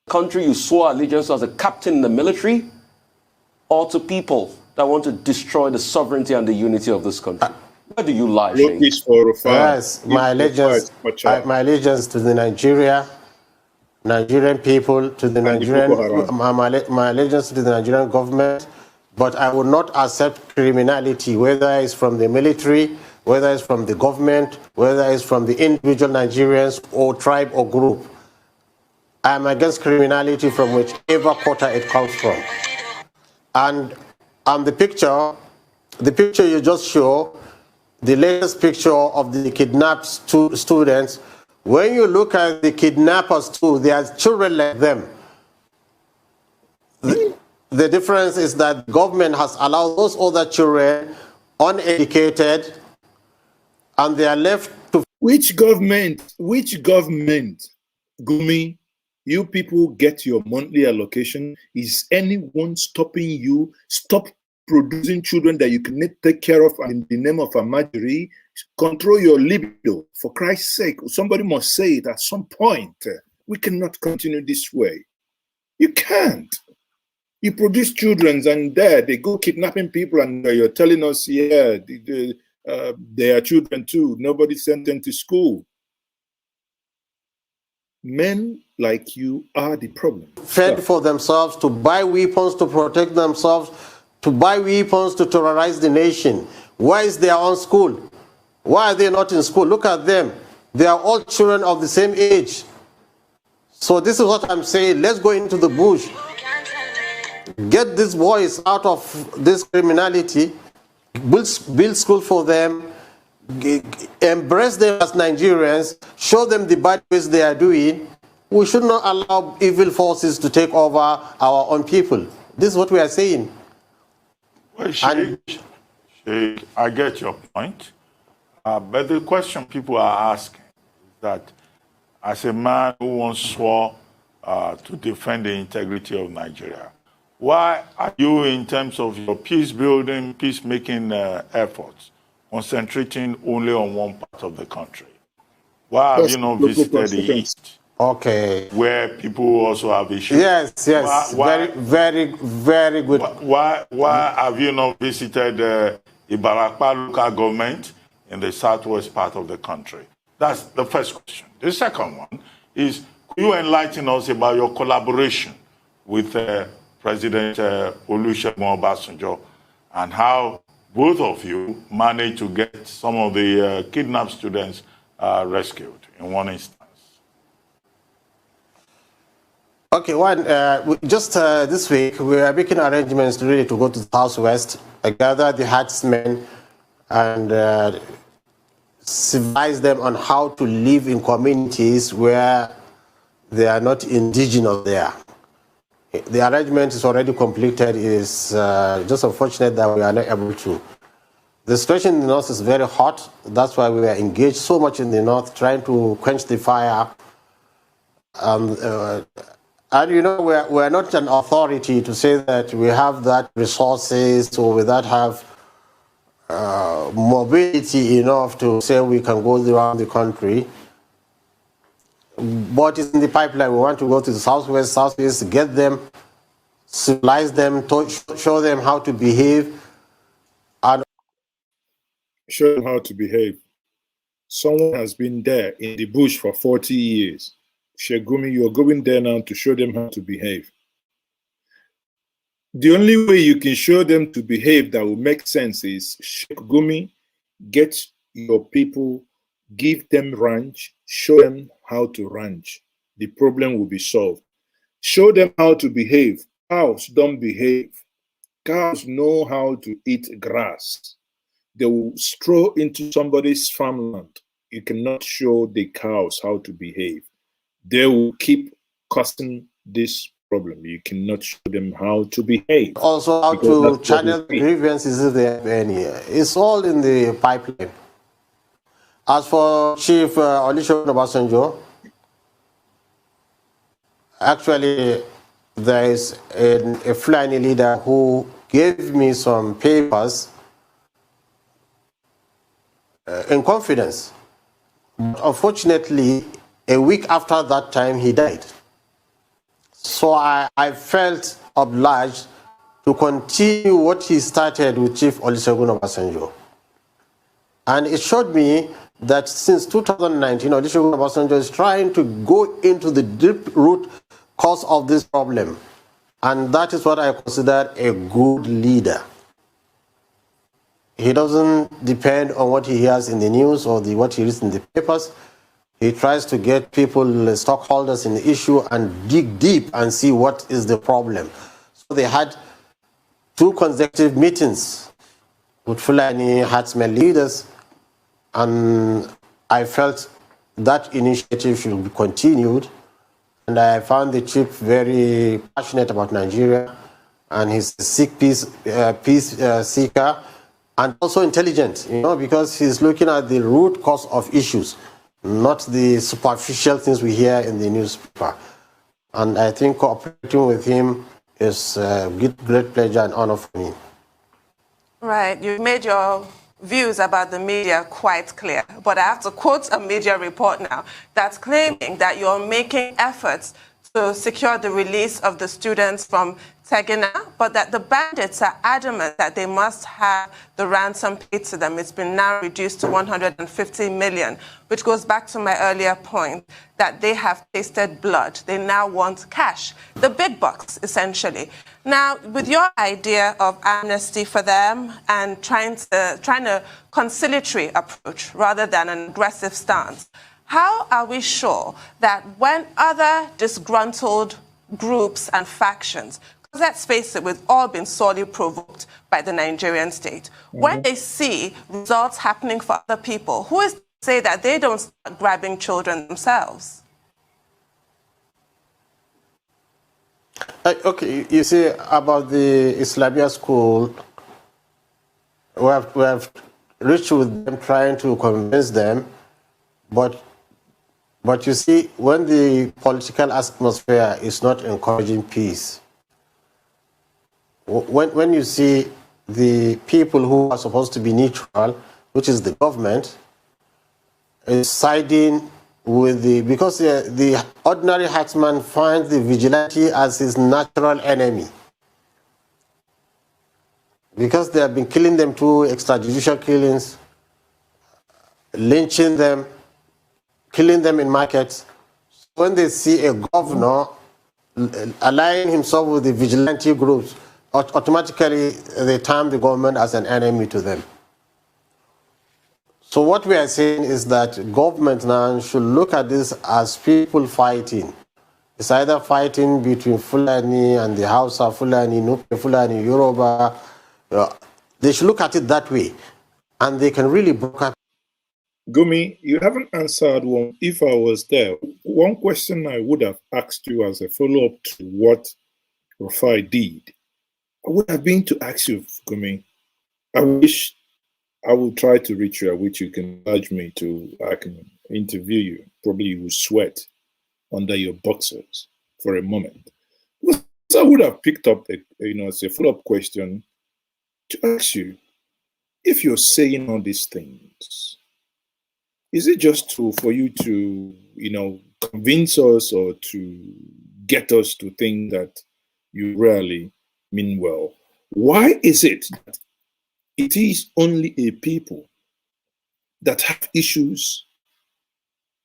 Country you swore allegiance to as a captain in the military, or to people that want to destroy the sovereignty and the unity of this country? Where do you lie, Blow kiss for Rufai. Yes, my allegiance to the Nigerian people, to the Nigerian, my allegiance to the Nigerian government, but I would not accept criminality, whether it's from the military, whether it's from the government, whether it's from the individual Nigerians or tribe or group. I am against criminality from whichever quarter it comes from. And the picture you just show, the latest picture of the kidnapped students, when you look at the kidnappers too, they are children like them. The difference is that the government has allowed those other children uneducated, and they are left to... Which government? Gumi, you people get your monthly allocation. Is anyone stopping you? Stop producing children that you can take care of in the name of a Amajiri. Control your libido, for Christ's sake. Somebody must say it at some point. We cannot continue this way. You can't. You produce children and there they go kidnapping people, and you're telling us, yeah, they are children too. Nobody sent them to school. Men like you are the problem. Fed for themselves, to buy weapons to protect themselves, to buy weapons to terrorize the nation. Why is their own school? Why are they not in school? Look at them. They are all children of the same age. So this is what I'm saying. Let's go into the bush. Get these boys out of this criminality. Build school for them. Embrace them as Nigerians. Show them the bad ways they are doing. We should not allow evil forces to take over our own people. This is what we are saying. Well, Sheikh, I get your point. But the question people are asking is that as a man who once swore to defend the integrity of Nigeria, why are you, in terms of your peace-building, peacemaking efforts, concentrating only on one part of the country? Why have you not visited the East? Okay. Where people also have issues. Yes. Very good. Why have you not visited Ibarakpa local government in the southwest part of the country? That's the first question. The second one is, could you enlighten us about your collaboration with President Olusegun Obasanjo, and how both of you managed to get some of the kidnapped students rescued in one instance? Okay, just this week, we are making arrangements really to go to the southwest, gather the herdsmen, and civilize them on how to live in communities where they are not indigenous there. The arrangement is already completed. It is just unfortunate that we are not able to. The situation in the north is very hot. That's why we are engaged so much in the north, trying to quench the fire. And you know, we're not an authority to say that we have that resources or we that have mobility enough to say we can go around the country. But it's in the pipeline. We want to go to the southeast, get them, civilize them, show them how to behave. And show them how to behave. Someone has been there in the bush for 40 years. Shegumi, you're going there now to show them how to behave. The only way you can show them to behave that will make sense is, Shegumi, get your people, give them ranch, show them how to ranch. The problem will be solved. Show them how to behave. Cows don't behave. Cows know how to eat grass. They will stroll into somebody's farmland. You cannot show the cows how to behave. They will keep causing this problem. You cannot show them how to behave. Also how to channel grievances if they have any. It's all in the pipeline. As for Chief Olusegun Obasanjo, actually there is a Fulani leader who gave me some papers in confidence. But unfortunately, a week after that time, he died. So I felt obliged to continue what he started with Chief Olusegun Obasanjo. And it showed me that since 2019, Olusegun Obasanjo is trying to go into the deep root cause of this problem. And that is what I consider a good leader. He doesn't depend on what he hears in the news or what he reads in the papers. He tries to get people, stockholders in the issue, and dig deep and see what is the problem. So they had 2 consecutive meetings with Fulani herdsmen leaders, and I felt that initiative should be continued. And I found the chief very passionate about Nigeria, and he's a peace seeker, and also intelligent, because he's looking at the root cause of issues, not the superficial things we hear in the newspaper. And I think cooperating with him is a great pleasure and honor for me. Right. You made your views about the media quite clear, but I have to quote a media report now that's claiming that you're making efforts to secure the release of the students from Tegina, but that the bandits are adamant that they must have the ransom paid to them. It's been now reduced to 150 million, which goes back to my earlier point that they have tasted blood. They now want cash, the big bucks, essentially. Now, with your idea of amnesty for them and trying a conciliatory approach rather than an aggressive stance, how are we sure that when other disgruntled groups and factions, because let's face it, we've all been sorely provoked by the Nigerian state, when they see results happening for other people, who is to say that they don't start grabbing children themselves? Okay, you see, about the Islamia school, we have reached with them, trying to convince them, but you see, when the political atmosphere is not encouraging peace, when you see the people who are supposed to be neutral, which is the government, is siding with because the ordinary herdsman finds the vigilante as his natural enemy. Because they have been killing them through extrajudicial killings, lynching them, killing them in markets. When they see a governor aligning himself with the vigilante groups, automatically they term the government as an enemy to them. So what we are saying is that government now should look at this as people fighting. It's either fighting between Fulani and the Hausa, Fulani, Nupe, Fulani, Yoruba. They should look at it that way, and they can really break up. Gumi, you haven't answered one. If I was there, one question I would have asked you as a follow-up to what Rufai did, I would have been to ask you, Gumi, I wish I will try to reach you, at which you can urge me to, I can interview you. Probably you will sweat under your boxers for a moment. So I would have picked up, as a follow-up question to ask you, if you're saying all these things, is it just for you to, convince us or to get us to think that you really mean well? Why is it that it is only a people that have issues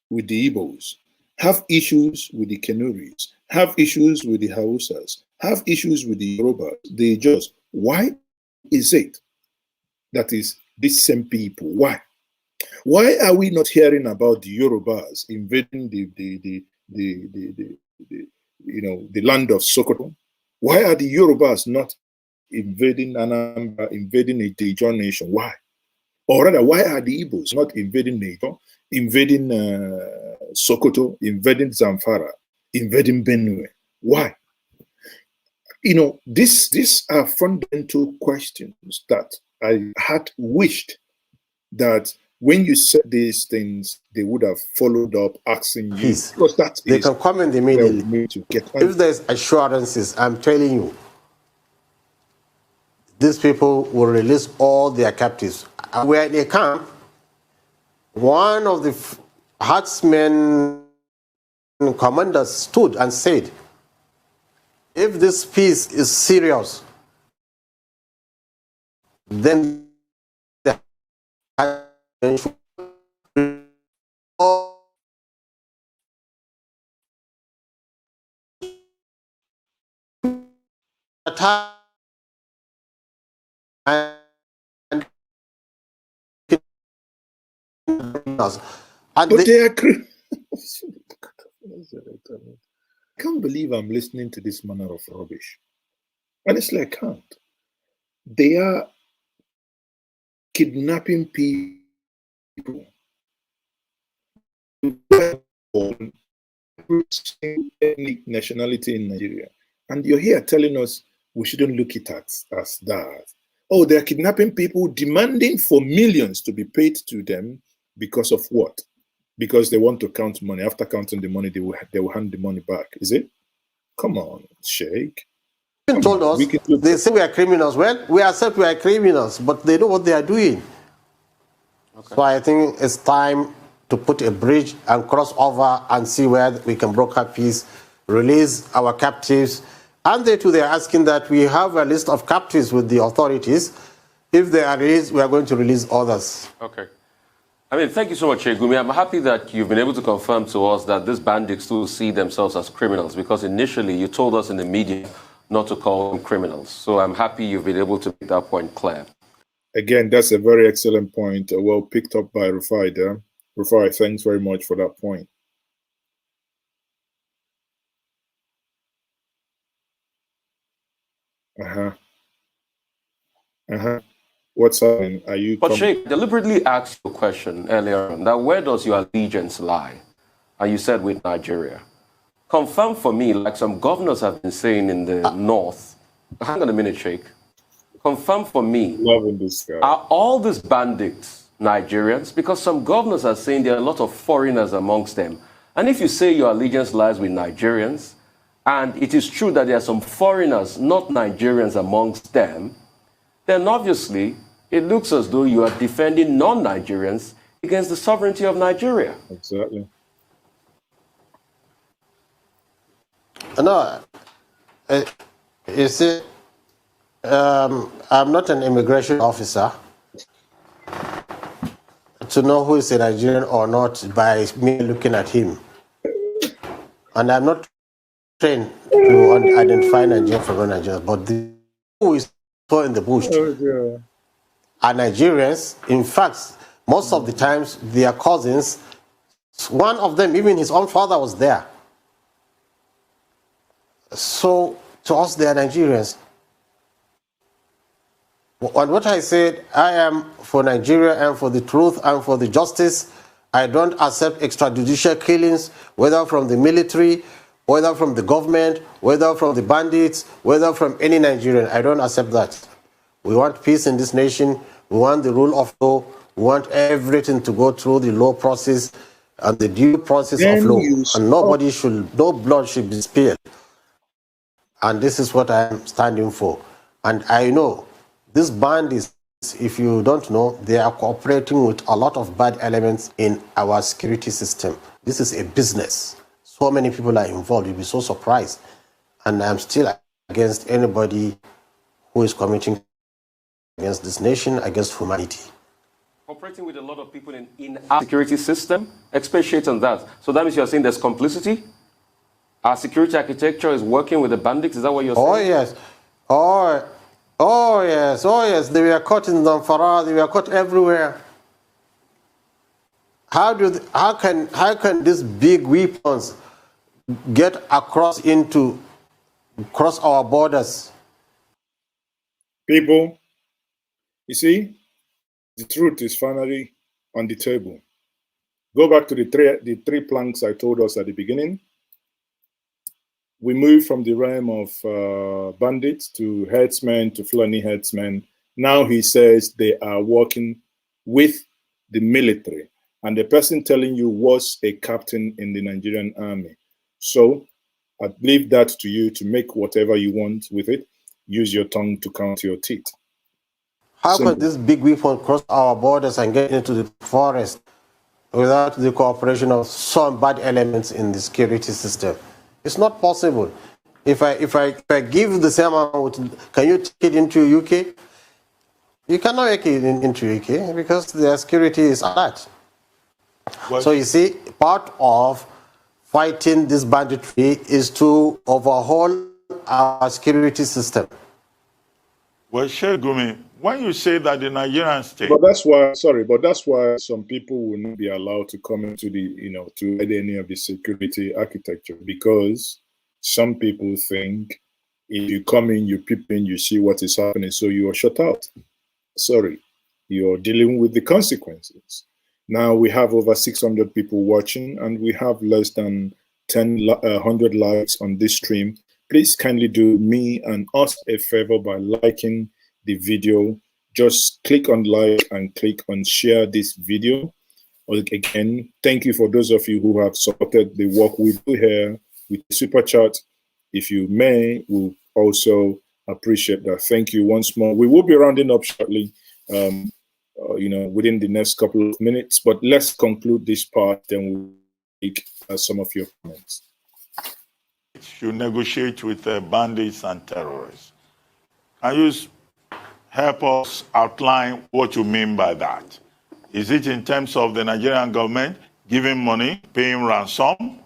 with the Igbos, have issues with the Kanuris, have issues with the Hausas, have issues with the Yorubas, why is it that is these same people? Why? Why are we not hearing about the Yorubas invading the land of Sokoto? Why are the Yorubas not invading Anambra, invading a Tejon nation? Why? Or rather, why are the Igbos not invading Niger, invading Sokoto, invading Zamfara, invading Benue? Why? These are fundamental questions that I had wished that when you said these things, they would have followed up asking you. Please, because that they can comment immediately. If there's assurances, I'm telling you, these people will release all their captives. Where they camp, one of the herdsmen commanders stood and said, if this peace is serious, then the attack and but they agree. I can't believe I'm listening to this manner of rubbish. Honestly, I can't. They are kidnapping people. Every ethnic nationality in Nigeria. And you're here telling us we shouldn't look at it as that. Oh, they're kidnapping people, demanding for millions to be paid to them because of what? Because they want to count money. After counting the money, they will hand the money back. Is it? Come on, Sheikh. They told us, they say we are criminals. Well, we accept we are criminals, but they know what they are doing. Okay. So I think it's time to put a bridge and cross over and see where we can broker peace, release our captives. And they too, they are asking that we have a list of captives with the authorities. If they are released, we are going to release others. Okay. I mean, thank you so much, Sheikh Gumi. I'm happy that you've been able to confirm to us that these bandits still see themselves as criminals, because initially you told us in the media not to call them criminals. So I'm happy you've been able to make that point clear. Again, that's a very excellent point. Well picked up by Rufai there. Rufai, thanks very much for that point. What's happening? Are you? But Sheikh, deliberately asked you a question earlier on, that where does your allegiance lie? And you said with Nigeria. Confirm for me, like some governors have been saying in the north. Hang on a minute, Sheikh. Confirm for me. Loving this guy. Are all these bandits Nigerians? Because some governors are saying there are a lot of foreigners amongst them. And if you say your allegiance lies with Nigerians, and it is true that there are some foreigners, not Nigerians, amongst them, then obviously it looks as though you are defending non-Nigerians against the sovereignty of Nigeria. Exactly. No, you see, I'm not an immigration officer to know who is a Nigerian or not by me looking at him. And I'm not trained to identify Nigerian from non-Nigerians, but the who is in the bush are Nigerians. In fact, most of the times they are cousins. One of them, even his own father, was there. So to us, they are Nigerians. And what I said, I am for Nigeria and for the truth and for the justice. I don't accept extrajudicial killings, whether from the military, whether from the government, whether from the bandits, whether from any Nigerian. I don't accept that. We want peace in this nation. We want the rule of law. We want everything to go through the law process and the due process of law. And no blood should be spilled. And this is what I am standing for. And I know this bandits, if you don't know, they are cooperating with a lot of bad elements in our security system. This is a business. So many people are involved. You'll be so surprised. And I'm still against anybody who is committing against this nation, against humanity. Cooperating with a lot of people in our security system, expatiate on that. So that means you're saying there's complicity? Our security architecture is working with the bandits? Is that what you're saying? Oh, yes. Oh, yes. They were caught in Zamfara. They were caught everywhere. How can these big weapons get across our borders? People, you see, the truth is finally on the table. Go back to the three planks I told us at the beginning. We moved from the realm of bandits to herdsmen, to Fulani herdsmen. Now he says they are working with the military. And the person telling you was a captain in the Nigerian army. So I leave that to you to make whatever you want with it. Use your tongue to count your teeth. How could this big weapon cross our borders and get into the forest without the cooperation of some bad elements in the security system? It's not possible. If I give the same amount, can you take it into UK? You cannot take it into UK because the security is alert. So you see, part of fighting this banditry is to overhaul our security system. Well, Sheikh Gumi, when you say that the Nigerian state... But that's why, sorry, but that's why some people will not be allowed to come into the, to any of the security architecture, because some people think if you come in, you peep in, you see what is happening, so you are shut out. Sorry, you're dealing with the consequences. Now we have over 600 people watching, and we have less than 100 likes on this stream. Please kindly do me and us a favor by liking the video. Just click on like and click on share this video. Again, thank you for those of you who have supported the work we do here with Super Chat. If you may, we'll also appreciate that. Thank you once more. We will be rounding up shortly, within the next couple of minutes, but let's conclude this part, then we'll take some of your comments. You negotiate with bandits and terrorists. Can you help us outline what you mean by that? Is it in terms of the Nigerian government giving money, paying ransom,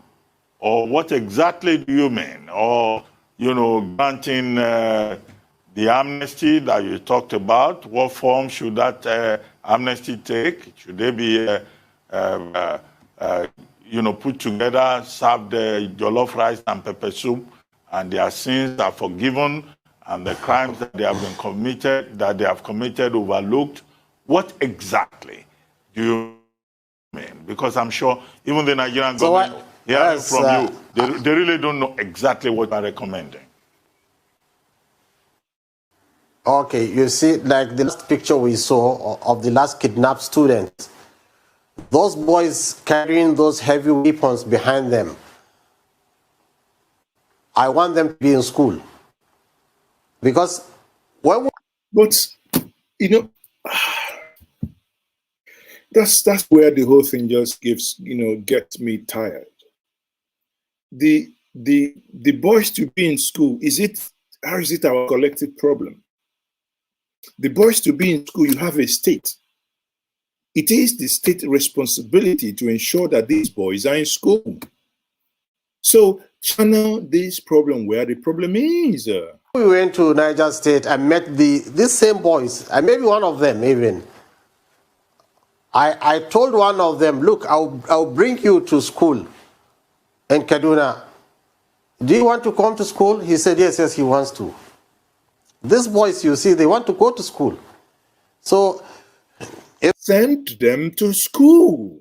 or what exactly do you mean? Or, granting the amnesty that you talked about? What form should that amnesty take? Should they be, put together, served jollof rice and pepper soup, and their sins are forgiven, and the crimes that they have committed, overlooked? What exactly do you mean? Because I'm sure even the Nigerian government, hearing from you, they really don't know exactly what you're recommending. Okay, you see, like the last picture we saw of the last kidnapped students, those boys carrying those heavy weapons behind them, I want them to be in school. Because when that's where the whole thing just gets me tired. The boys to be in school, how is it our collective problem? The boys to be in school, you have a state. It is the state responsibility to ensure that these boys are in school. So channel this problem where the problem is. We went to Niger State and met these same boys, and maybe one of them even. I told one of them, look, I'll bring you to school in Kaduna. Do you want to come to school? He said, yes, he wants to. These boys, you see, they want to go to school. So send them to school.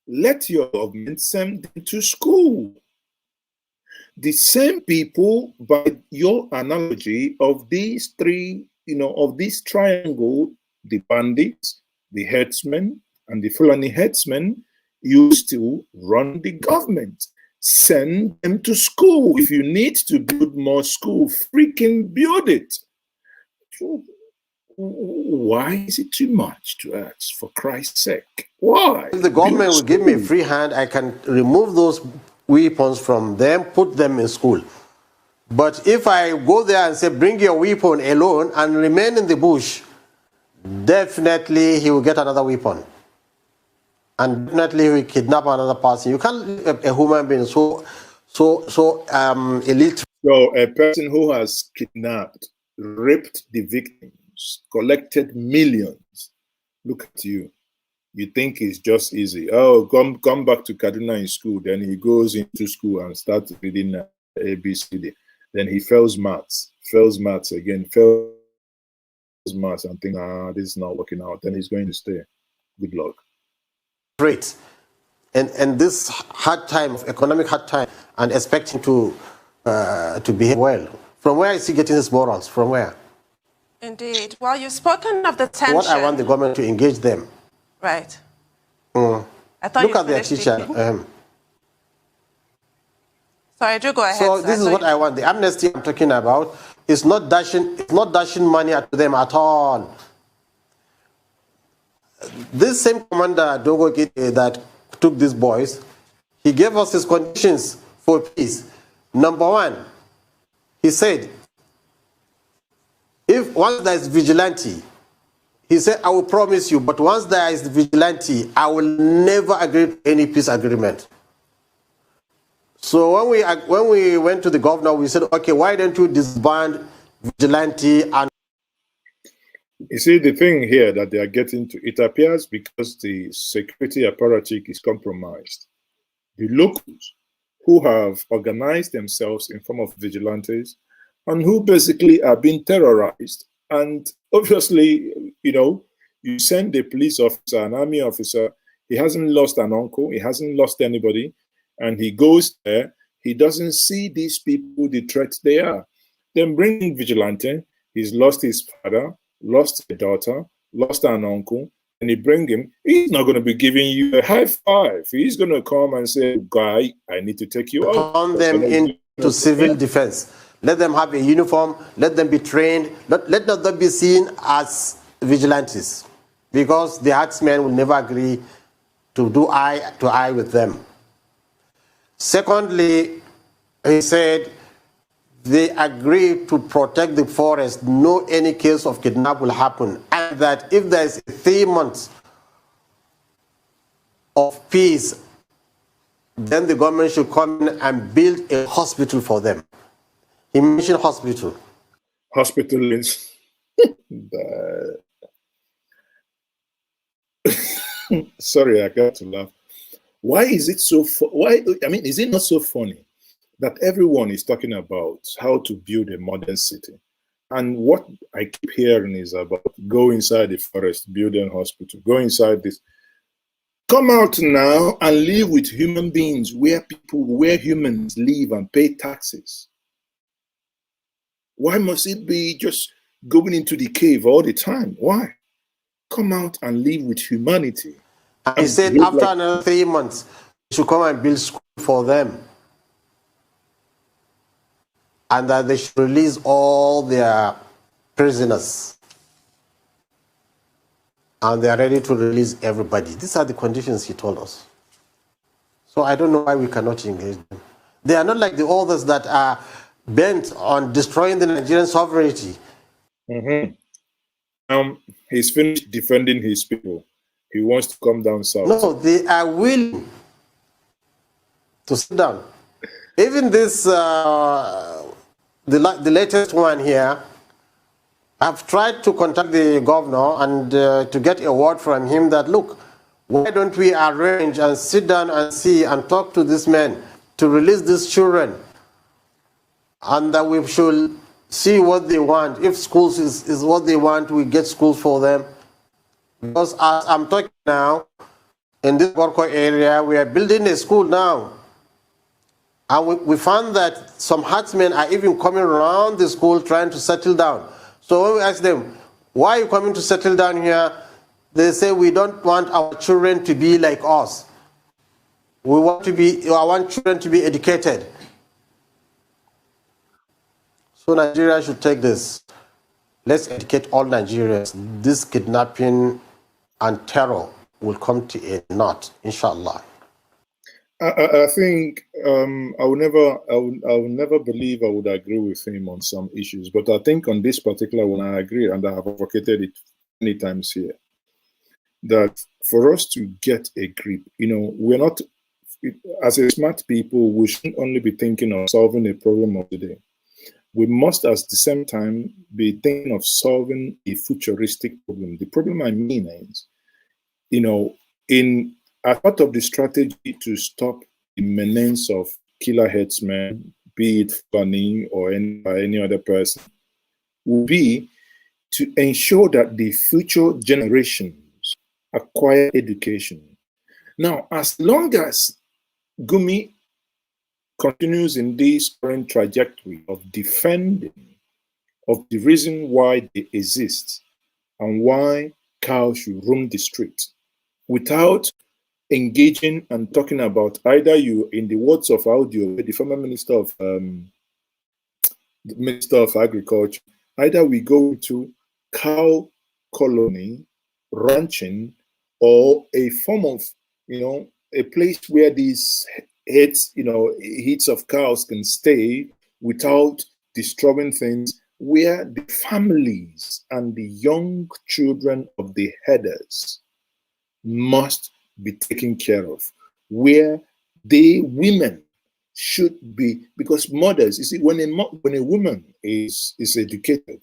Let your government send them to school. The same people, by your analogy of these three, of this triangle, the bandits, the herdsmen, and the Fulani herdsmen, used to run the government. Send them to school. If you need to build more school, freaking build it. Why is it too much to ask, for Christ's sake? Why? If the government will give me a free hand, I can remove those weapons from them, put them in school. But if I go there and say, bring your weapon alone and remain in the bush, definitely he will get another weapon. And definitely he will kidnap another person. You can't leave a human being so elite. So a person who has kidnapped, raped the victims, collected millions, look at you. You think it's just easy. Oh, come back to Kaduna in school. Then he goes into school and starts reading ABCD. Then he fails maths again, fails maths, and think, this is not working out. Then he's going to stay. Good luck. Great. And this hard time, economic hard time, and expecting to behave well. From where is he getting his morals? From where? Indeed. Well, you've spoken of the tension. What I want the government to engage them. Right. I thought look at their teacher. Sorry, do go ahead. So this is what I want. The amnesty I'm talking about is not dashing money at them at all. This same commander Dogo that took these boys, he gave us his conditions for peace. Number one, he said, if once there is vigilante, he said, I will promise you, but once there is vigilante, I will never agree to any peace agreement. So when we went to the governor, we said, okay, why don't you disband vigilante and... You see, the thing here that they are getting to, it appears because the security apparatus is compromised. The locals who have organized themselves in form of vigilantes and who basically are being terrorized. And obviously, you send a police officer, an army officer, he hasn't lost an uncle, he hasn't lost anybody, and he goes there, he doesn't see these people, the threats they are. Then bring in vigilante, he's lost his father, lost a daughter, lost an uncle, and you bring him, he's not going to be giving you a high five. He's going to come and say, guy, I need to take you out. Turn them into civil defense. Let them have a uniform, let them be trained, let them be seen as vigilantes, because the herdsmen will never agree to do eye to eye with them. Secondly, he said they agree to protect the forest, no any case of kidnap will happen, and that if there is 3 months of peace, then the government should come in and build a hospital for them. He mentioned hospital. Hospital is... Sorry, I got to laugh. Why is it so... is it not so funny that everyone is talking about how to build a modern city? And what I keep hearing is about go inside the forest, build a hospital, go inside this. Come out now and live with human beings where humans live and pay taxes. Why must it be just going into the cave all the time? Why? Come out and live with humanity. And he said after another 3 months, you should come and build school for them. And that they should release all their prisoners. And they are ready to release everybody. These are the conditions he told us. So I don't know why we cannot engage them. They are not like the others that are bent on destroying the Nigerian sovereignty. He's finished defending his people. He wants to come down south. No, they are willing to sit down. Even this, the latest one here, I've tried to contact the governor and to get a word from him that, look, why don't we arrange and sit down and see and talk to these men to release these children, and that we should see what they want. If schools is what they want, we get schools for them. Because as I'm talking now, in this Gorko area, we are building a school now. And we found that some herdsmen are even coming around the school trying to settle down. So when we ask them, why are you coming to settle down here? They say, we don't want our children to be like us. I want children to be educated. So Nigeria should take this. Let's educate all Nigerians. This kidnapping and terror will come to a knot, inshallah. I think I will never believe I would agree with him on some issues, but I think on this particular one I agree, and I have advocated it many times here, that for us to get a grip, we're not, as a smart people, we shouldn't only be thinking of solving a problem of the day. We must, at the same time, be thinking of solving a futuristic problem. The problem I mean is, as part of the strategy to stop the menace of killer headsmen, be it Fulani or any other person, will be to ensure that the future generations acquire education. Now, as long as Gumi continues in this current trajectory of defending of the reason why they exist and why cows should roam the street, without engaging and talking about either you, in the words of Audio, the former Minister of Agriculture, either we go into cow colony, ranching, or a form of, a place where these heads of cows can stay without disturbing things, where the families and the young children of the herders must be taken care of, where women should be, because mothers, you see, when a woman is educated,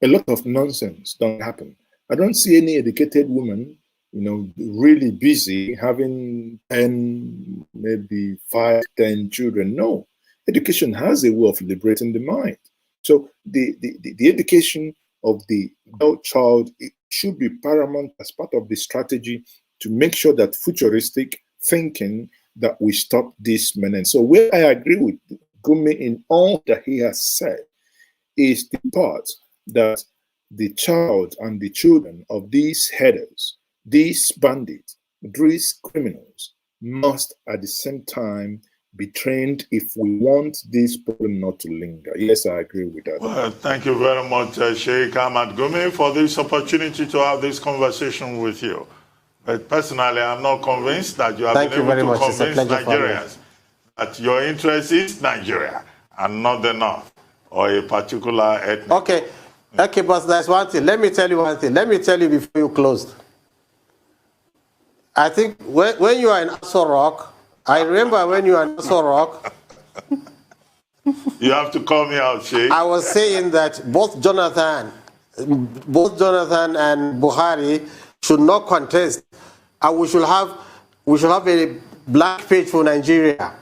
a lot of nonsense don't happen. I don't see any educated woman, really busy having 10, maybe 5, 10 children. No, education has a way of liberating the mind. So the education of the adult child, it should be paramount as part of the strategy to make sure that futuristic thinking, that we stop this menace. So where I agree with Gumi in all that he has said is the part that the child and the children of these headers, these bandits, these criminals, must at the same time be trained if we want this problem not to linger. Yes, I agree with that. Well, thank you very much, Sheikh Ahmad Gumi, for this opportunity to have this conversation with you. But personally, I'm not convinced that you have been able to convince Nigerians that your interest is Nigeria and not the North or a particular ethnic. Okay, but there's one thing. Let me tell you one thing. Let me tell you before you closed. I think when you are in Aso Rock, I remember when you were in Aso Rock. You have to call me out, Sheikh. I was saying that both Jonathan and Buhari should not contest. We should have a black page for Nigeria.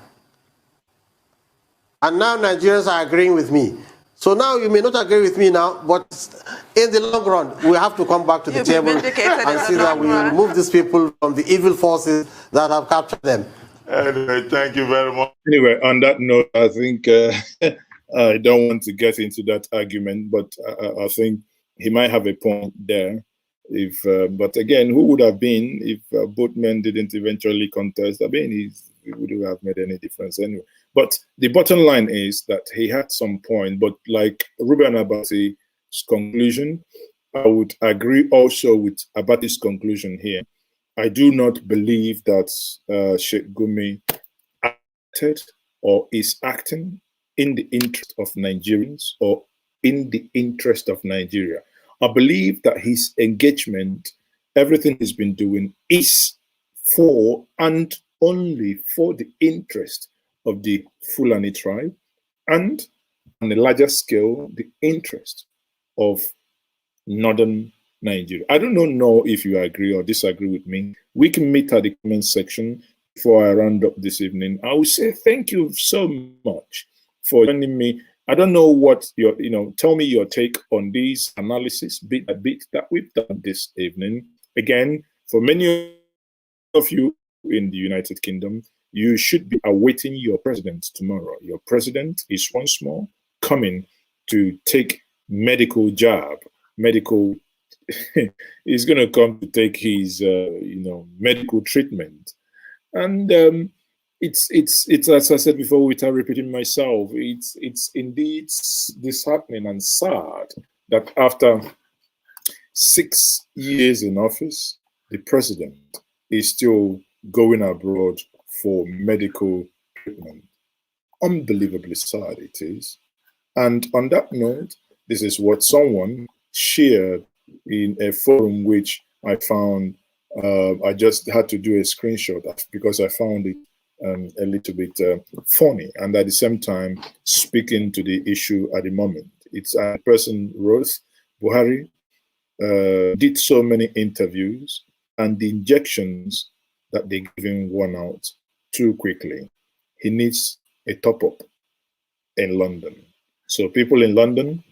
And now Nigerians are agreeing with me. So now you may not agree with me now, but in the long run, we have to come back to the table and see that we remove these people from the evil forces that have captured them. Anyway, thank you very much. Anyway, on that note, I think I don't want to get into that argument, but I think he might have a point there. But again, who would have been if both men didn't eventually contest? I mean, it wouldn't have made any difference anyway. But the bottom line is that he had some point. But like Ruben Abati's conclusion, I would agree also with Abati's conclusion here. I do not believe that Sheikh Gumi acted or is acting in the interest of Nigerians or in the interest of Nigeria. I believe that his engagement, everything he's been doing, is for and only for the interest of the Fulani tribe and, on a larger scale, the interest of northern Nigeria. I don't know if you agree or disagree with me. We can meet at the comment section before I round up this evening. I will say thank you so much for joining me. I don't know what your, tell me your take on these analysis bit by bit that we've done this evening. Again, for many of you in the United Kingdom, you should be awaiting your president tomorrow. Your president is once more coming to take medical jab. He's going to come to take his, medical treatment. And it's as I said before, without repeating myself, it's indeed disheartening and sad that after 6 years in office, the president is still going abroad for medical treatment. Unbelievably sad it is. And on that note, this is what someone shared in a forum which I found. I just had to do a screenshot because I found it a little bit funny, and at the same time speaking to the issue at the moment. It's a person wrote, Buhari did so many interviews and the injections that they give him won out too quickly. He needs a top-up in London. So people in London,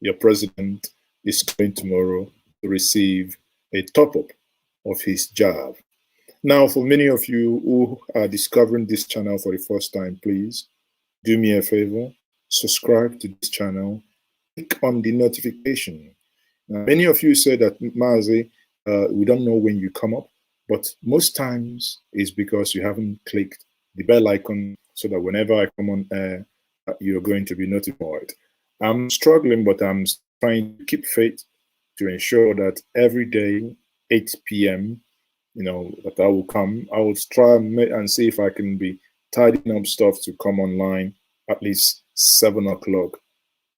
your president is going tomorrow to receive a top-up of his jab. Now, for many of you who are discovering this channel for the first time, please do me a favor, subscribe to this channel, click on the notification. Now, many of you say that, Mazi, we don't know when you come up, but most times it's because you haven't clicked the bell icon so that whenever I come on air, you're going to be notified. I'm struggling, but I'm trying to keep faith to ensure that every day, 8 p.m., that I will come. I will try and see if I can be tidying up stuff to come online at least 7 o'clock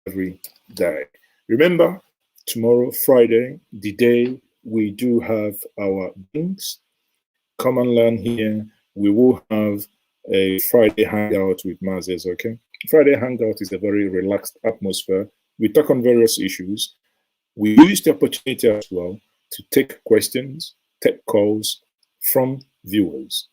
every day. Remember, tomorrow, Friday, the day we do have our things. Come and learn here. We will have a Friday hangout with Mazes, okay? Friday hangout is a very relaxed atmosphere. We talk on various issues. We use the opportunity as well to take questions, take calls from viewers.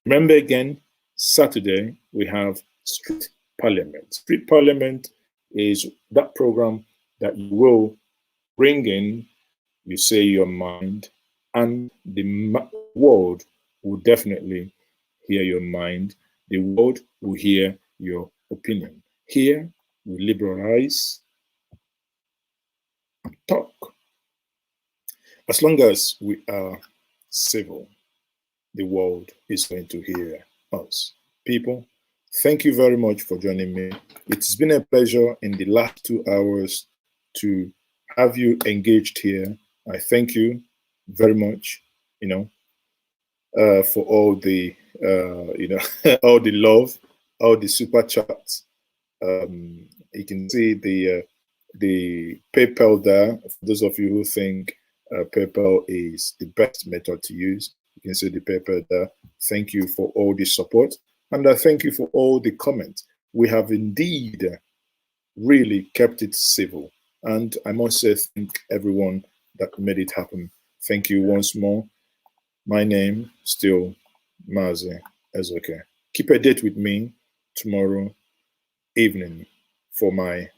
Remember again, Saturday, we have Street Parliament. Street Parliament is that program that you will bring in, you say your mind, and the world will definitely hear your mind. The world will hear your opinion. Here, we liberalize and talk. As long as we are civil, the world is going to hear us. People, thank you very much for joining me. It's been a pleasure in the last 2 hours to have you engaged here. I thank you very much, for all the, all the love, all the super chats. You can see the PayPal there. For those of you who think PayPal is the best method to use, you can see the PayPal there. Thank you for all the support, and I thank you for all the comments. We have indeed really kept it civil, and I must say thank everyone that made it happen. Thank you once more. My name still Mazi Ezoke. Keep a date with me tomorrow evening for my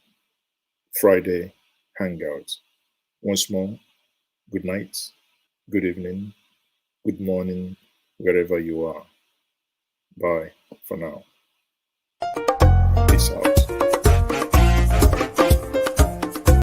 Friday hangout. Once more, good night, good evening, good morning, wherever you are. Bye for now.